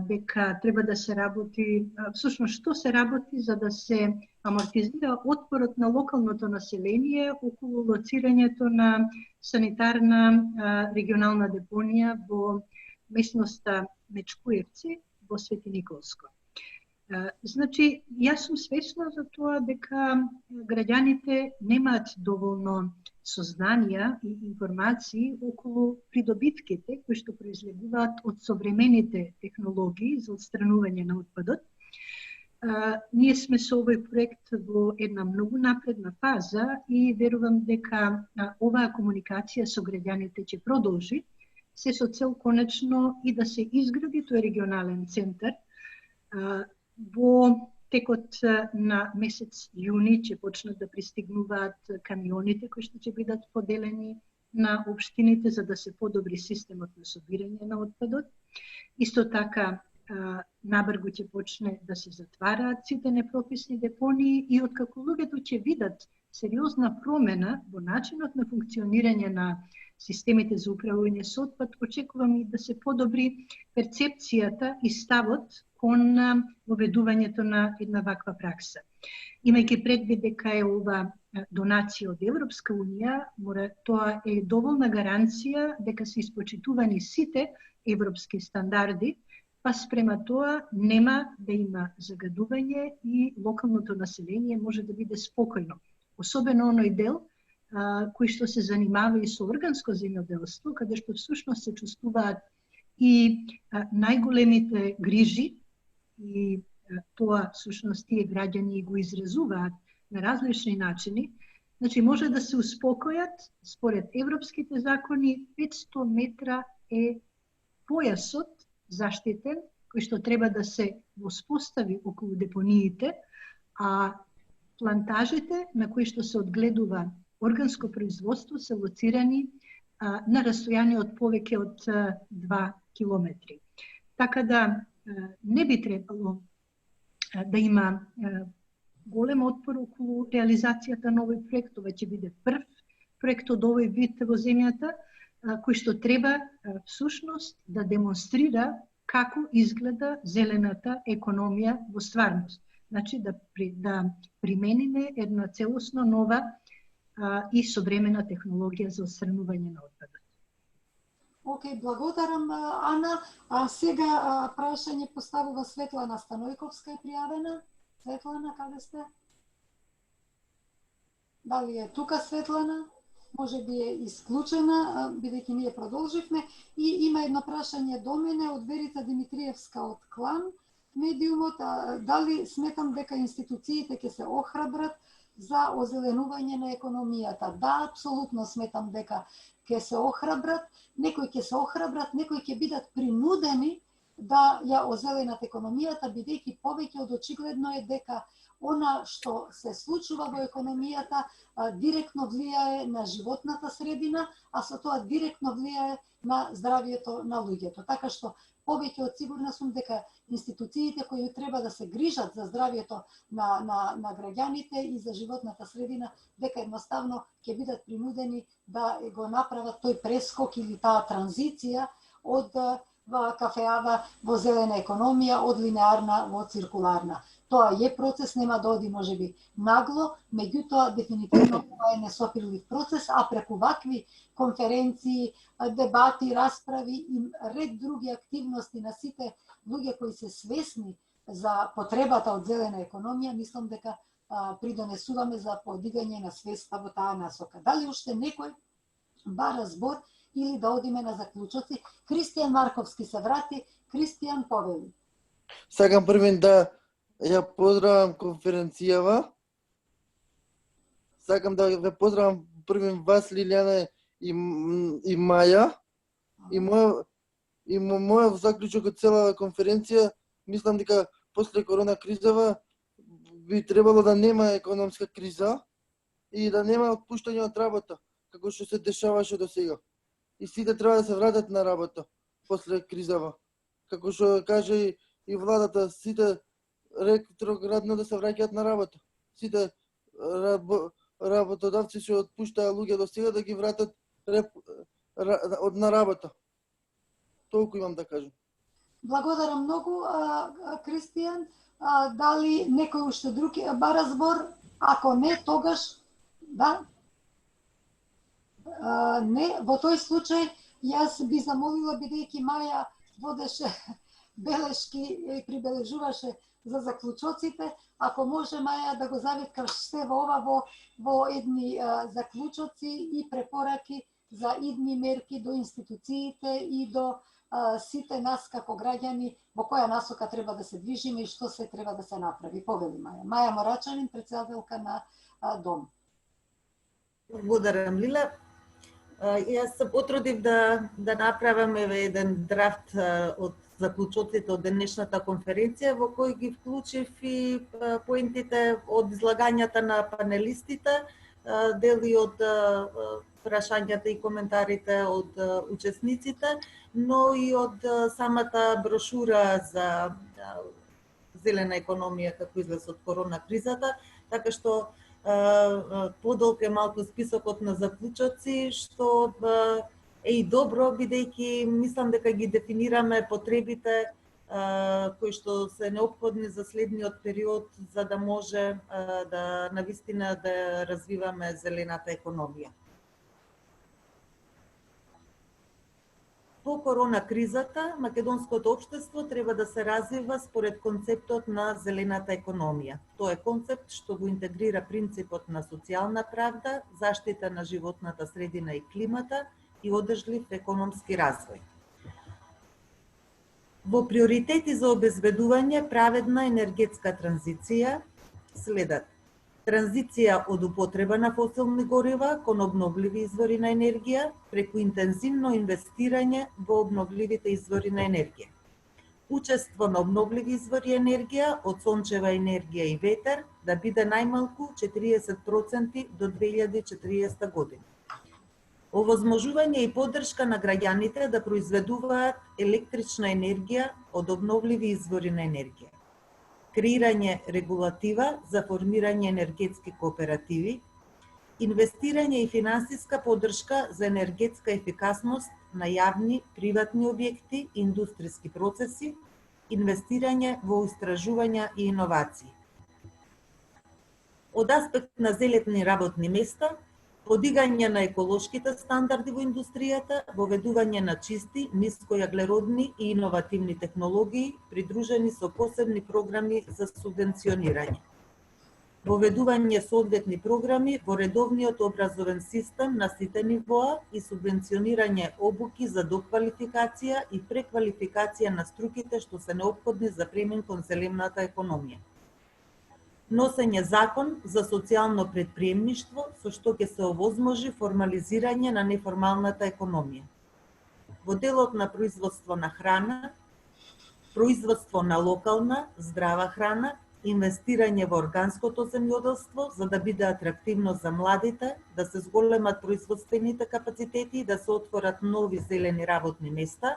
дека треба да се работи, всушност што се работи за да се амортизира отпорот на локалното население околу лоцирањето на санитарна регионална депонија во местноста Мечкуевци во Свети Николско. Значи, јас сум свесна за тоа дека граѓаните немаат доволно сознанија и информации околу придобивките кои што произлегуваат од современите технологии за отстранување на отпадот. Ние сме со овој проект во една многу напредна фаза и верувам дека оваа комуникација со граѓаните ќе продолжи, се со цел конечно и да се изгради тој регионален центар. Во текот на месец јуни ќе почнат да пристигнуваат камионите кои што ќе бидат поделени на општините за да се подобри системот на собирање на отпадот. Исто така набрзо ќе почне да се затвараат сите непрописни депонии и откако луѓето ќе видат сериозна промена во начинот на функционирање на системите за управување со отпад, очекувам и да се подобри перцепцијата и ставот кон воведувањето на една ваква пракса. Имајќи предвид дека е ова донација од Европска унија, тоа е доволна гаранција дека се испочитувани сите европски стандарди, па спрема тоа нема да има загадување и локалното население може да биде спокојно. Особено оној дел кои што се занимава и со органско земјоделство, каде што всушност се чувствуваат и најголемите грижи и тоа всушност тие граѓани го изразуваат на различни начини. Значи може да се успокојат според европските закони 500 метра е појасот заштитен кој што треба да се воспостави околу депониите, а плантажите на кои што се одгледува органско производство се лоцирани на растојание од повеќе од 2 километри. Така да не би требало да има голем отпор околу реализацијата на овој проект. Ова ќе биде прв проект од овој вид во земјата, кој што треба всушност да демонстрира како изгледа зелената економија во стварност. Значи да примениме една целосно нова и современа технологија за отстранување на отпадот. Океј, благодарам, Ана. А сега прашање поставува Светлана Станојковска, е пријавена. Светлана, каде сте? Дали е тука Светлана? Може би е исклучена, бидејќи ние продолживме. И има едно прашање до мене од Верица Димитриевска од Клан медиумот. Дали сметам дека институциите ќе се охрабрат за озеленување на економијата? Да, апсолутно сметам дека ќе се охрабрат. Некои ќе се охрабрат, некои ќе бидат принудени да ја озеленат економијата, бидејќи повеќе од очигледно е дека она што се случува во економијата директно влијае на животната средина, а со тоа директно влијае на здравието на луѓето. Така што повеќе од сигурна сум дека институциите кои треба да се грижат за здравието на граѓаните и за животната средина, дека едноставно ќе бидат принудени да го направат тој прескок или таа транзиција од кафеава во зелена економија, од линеарна во циркуларна. Тоа е процес, нема да оди можеби нагло, меѓутоа дефинитивно тоа е несопирлив процес, а преку вакви конференции, дебати, расправи и ред други активности на сите луѓе кои се свесни за потребата од зелена економија, мислам дека придонесуваме за подигање на свеста во таа насока. Дали уште некој бара збор или да одиме на заклучоци? Кристијан Марковски се врати. Кристијан, повели. Сакам првен да ја поздравам конференцијава. Сакам да ве поздравам првен вас, Лилијана и Маја. И мојот заклучок од целава конференција, мислам дека после корона кризава би требало да нема економска криза и да нема отпуштање од работа, како што се дешаваше до сега. И сите треба да се вратат на работа после кризава. Како што каже и владата, сите ретроградно да се враќаат на работа. Сите работодавци што отпуштаа луѓе до сега да ги вратат на работа. Толку имам да кажам. Благодарам многу, Кристијан. Дали некој уште друг бара збор? Ако не, тогаш да. Не, во тој случај јас би замолила, бидејќи Маја водеше белешки и прибележуваше за заклучоците, ако може Маја да го завиткаш се во ова во едни заклучоци и препораки за идни мерки до институциите и до сите нас како граѓани во која насока треба да се движиме и што се треба да се направи. Повели Маја. Маја Морачанин, председателка на Дом. Благодарам, Лила. Јас се потрудив да направам еден драфт од заклучоците од денешната конференција, во кој ги вклучив и поентите од излагањата на панелистите, дели од прашањата и коментарите од учесниците, но и од самата брошура за зелена економија како излез од корона кризата, така што подолг е малку списокот на заклучоци, што е и добро, бидејќи мислам дека ги дефинираме потребите кои што се неопходни за следниот период, за да може да навистина да развиваме зелената економија. По корона кризата, македонското општество треба да се развива според концептот на зелената економија. Тоа е концепт што го интегрира принципот на социјална правда, заштита на животната средина и климата и одржлив економски развој. Во приоритети за обезбедување праведна енергетска транзиција следат: транзиција од употреба на фосилни горива кон обновливи извори на енергија преку интензивно инвестирање во обновливите извори на енергија. Учество на обновливи извори енергија од сончева енергија и ветер да биде најмалку 40% до 2040 година. Овозможување и поддршка на граѓаните да произведуваат електрична енергија од обновливи извори на енергија. Креирање регулатива за формирање енергетски кооперативи, инвестирање и финансиска поддршка за енергетска ефикасност на јавни, приватни објекти и индустријски процеси, инвестирање во истражувања и иновации. Од аспект на зелени работни места, подигање на еколошките стандарди во индустријата, воведување на чисти, нискојаглеродни и иновативни технологии, придружени со посебни програми за субвенционирање. Воведување соодветни програми во редовниот образовен систем на сите нивоа и субвенционирање обуки за доквалификација и преквалификација на струките што се неопходни за премин кон зелената економија. Носење закон за социјално предприемништво со што ќе се овозможи формализирање на неформалната економија. Во делот на производство на храна, производство на локална, здрава храна, инвестирање во органското земјоделство за да биде атрактивно за младите, да се зголемат производствените капацитети и да се отворат нови зелени работни места,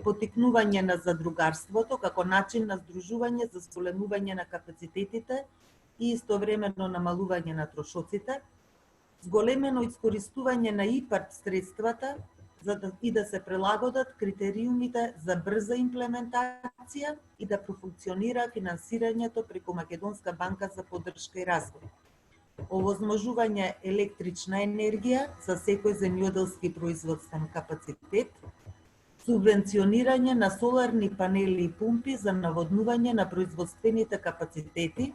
потикнување на задругарството како начин на здружување за зголемување на капацитетите и истовремено намалување на трошоците, зголемено искористување на ИПАРД средствата да се прилагодат критериумите за брза имплементација и да профункционира финансирањето преку Македонска банка за поддршка и развој. Овозможување електрична енергија за секој земјоделски производствен капацитет, субвенционирање на соларни панели и пумпи за наводнување на производствените капацитети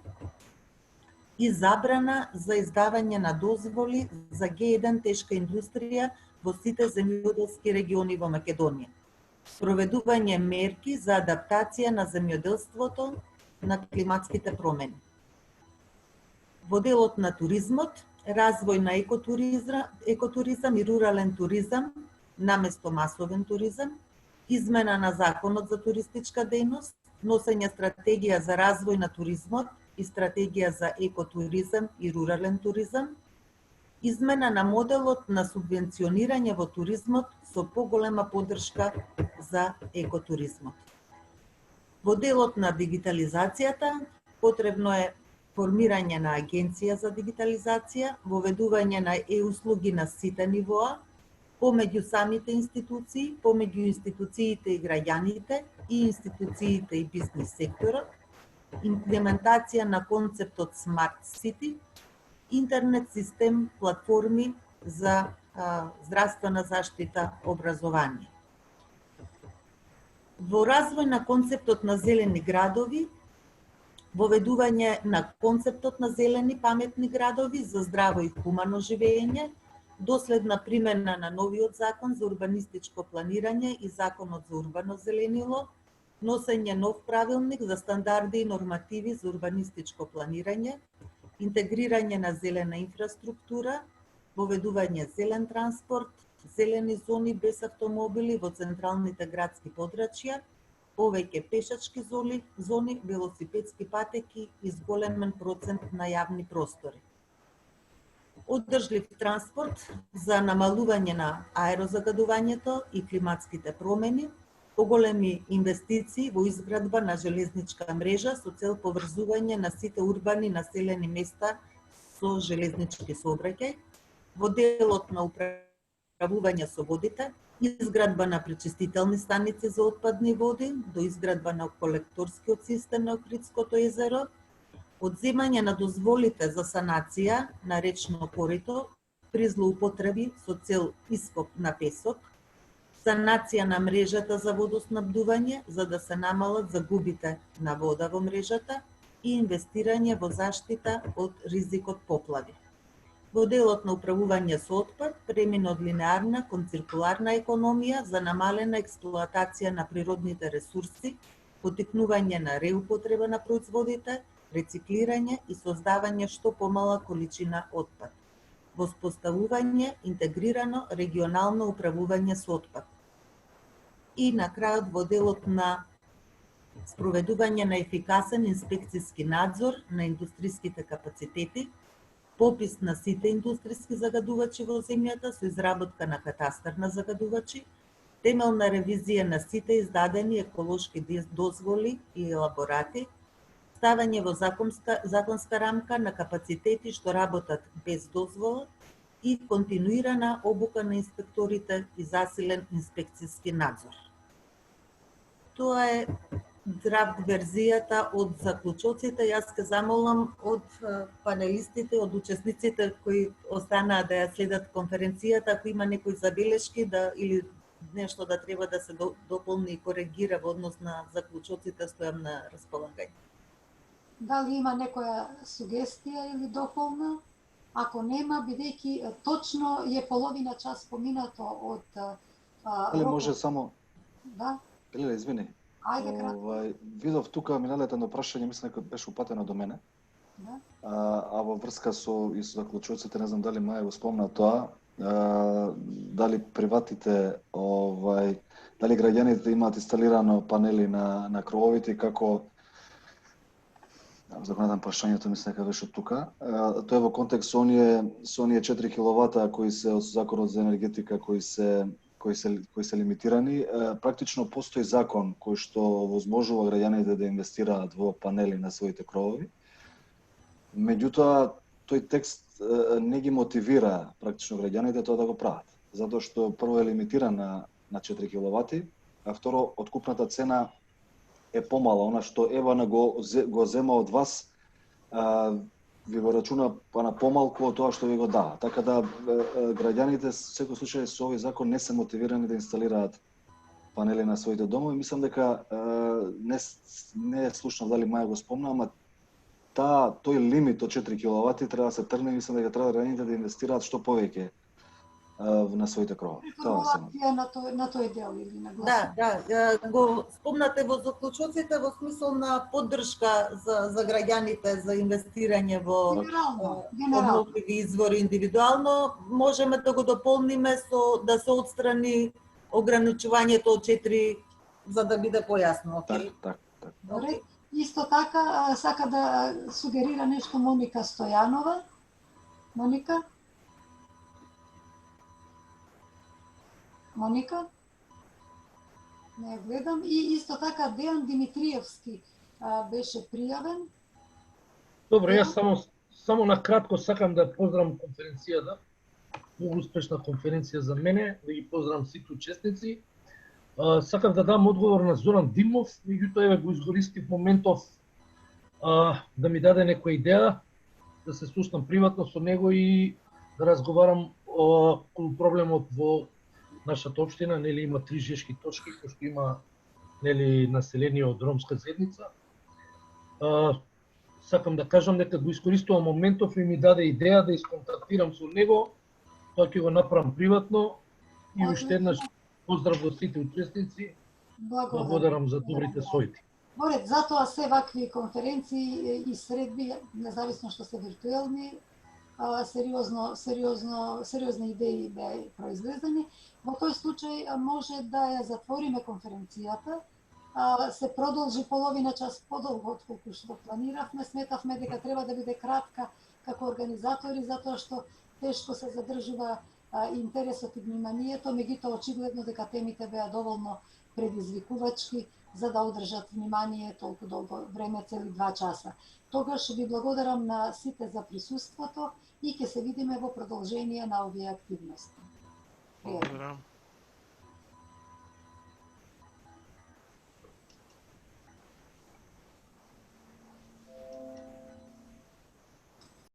и забрана за издавање на дозволи за Г1 тешка индустрија во сите земјоделски региони во Македонија. Проведување мерки за адаптација на земјоделството на климатските промени. Во делот на туризмот, развој на екотуризам и рурален туризам наместо масовен туризам, измена на законот за туристичка дејност, носење стратегија за развој на туризмот и стратегија за екотуризам и рурален туризам, измена на моделот на субвенционирање во туризмот со поголема поддршка за екотуризмот. Во делот на дигитализацијата потребно е формирање на агенција за дигитализација, воведување на услуги на сите нивоа, помеѓу самите институции, помеѓу институциите и граѓаните и институциите и бизнис секторот, имплементација на концептот Smart City, интернет систем, платформи за здравствена заштита, образование. Во развој на концептот на зелени градови, воведување на концептот на зелени паметни градови за здраво и хумано живење, доследна примена на новиот закон за урбанистичко планирање и законот за урбано зеленило, носење нов правилник за стандарди и нормативи за урбанистичко планирање, интегрирање на зелена инфраструктура, воведување зелен транспорт, зелени зони без автомобили во централните градски подрачја, повеќе пешачки зони, велосипедски патеки и зголемен процент на јавни простори. Одржлив транспорт за намалување на аерозагадувањето и климатските промени, поголеми инвестиции во изградба на железничка мрежа со цел поврзување на сите урбани населени места со железнички сообраќај, во делот на управување со водите, изградба на пречистителни станици за отпадни води, до изградба на колекторскиот систем на Охридското езеро, одземање на дозволите за санација на речно корито при злоупотреби со цел ископ на песок, санација на мрежата за водоснабдување за да се намалат загубите на вода во мрежата и инвестирање во заштита од ризикот поплави. Во делот на управување со отпад, премина од линеарна кон циркуларна економија за намалена експлоатација на природните ресурси, потикнување на реупотреба на производите, рециклирање и создавање што помала количина отпад. Воспоставување интегрирано регионално управување со отпад. И на крајот во делот на спроведување на ефикасен инспекцијски надзор на индустријските капацитети, попис на сите индустријски загадувачи во земјата со изработка на катастар на загадувачи, темелна ревизија на сите издадени еколошки дозволи и елаборати, ставање во законска рамка на капацитети што работат без дозвола и континуирана обука на инспекторите и засилен инспекцијски надзор. Тоа е драфт верзијата од заклучоците. Јас ке замолам од панелистите, од учесниците кои останаа да ја следат конференцијата, ако има некои забелешки или нешто да треба да се дополни и коригира во однос на заклучоците, стојам на располагање. Дали има некоја сугестија или дополна? Ако нема, бидејќи точно е половина час поминато од Или може само... Да? Или извини. Ајде кратко. Видов тука миналето едно прашање, мислам дека беше упатено до мене. Да. А во врска со заклучоците, не знам дали Маја го спомна тоа, дали приватите, дали граѓаните имаат инсталирано панели на крововите и како за го надам прашањето, мислам дека беше тука. Тоа е во контекст со оние 4 киловата кои се од законот за енергетика кои се лимитирани. Практично постои закон кој што возможува граѓаните да инвестираат во панели на своите кровови. Меѓутоа, тој текст не ги мотивира практично граѓаните тоа да го прават. затоа што прво е лимитирана на 4 киловати, а второ откупната цена е помала, она што Евана го зема од вас, ви го рачуна на помалку од тоа што ви го дава. Така да граѓаните секој случај со овој закон не се мотивирани да инсталираат панели на своите домови. Мислам дека не е слушнав дали Маја го спомна, ама тој лимит од 4 киловати треба да се тргне, мислам дека треба граѓаните да инвестираат што повеќе на своите кровови. На тој дел или на гласот? Да, го спомнате во заклучоците во смисол на поддршка за граѓаните за инвестирање во обновливи извори индивидуално, можеме да го дополниме со да се отстрани ограничувањето од 4 за да биде појасно, окей? Так. Добре. Исто така сака да сугерира нешто Моника Стојанова. Моника? Не ја гледам. И исто така Дејан Димитриевски беше пријавен. Добро, јас само на кратко сакам да поздравам конференцијата. Многу успешна конференција за мене, да ги поздравам сите учесници. Сакам да дам одговор на Зоран Димов, меѓутоа еве го изкористив моментов да ми даде некоја идеја, да се слушнам приватно со него и да разговарам околу проблемот во нашата општина. Нели има 3 жешки точки кои што има нели население од ромска заедница. Сакам да кажам дека го искористувам моментов и ми даде идеја да исконтактирам со него. Тоа ќе го направам приватно и уште еднаш поздрав до сите учесници. Благодарам за добрите совети. Боред, затоа се вакви конференции и средби, независно што се виртуелни, сериозни идеи беа произлезени. Во тој случај може да ја затвориме конференцијата, се продолжи половина час подолго од колку што планиравме. Сметавме дека треба да биде кратка како организатори, затоа што тешко се задржува интересот и вниманието, меѓутоа очигледно дека темите беа доволно предизвикувачки за да одржат внимание толку долго време, цели 2 часа. Тогаш ви благодарам на сите за присуството и ќе се видиме во продолжение на овие активности. Благодарам.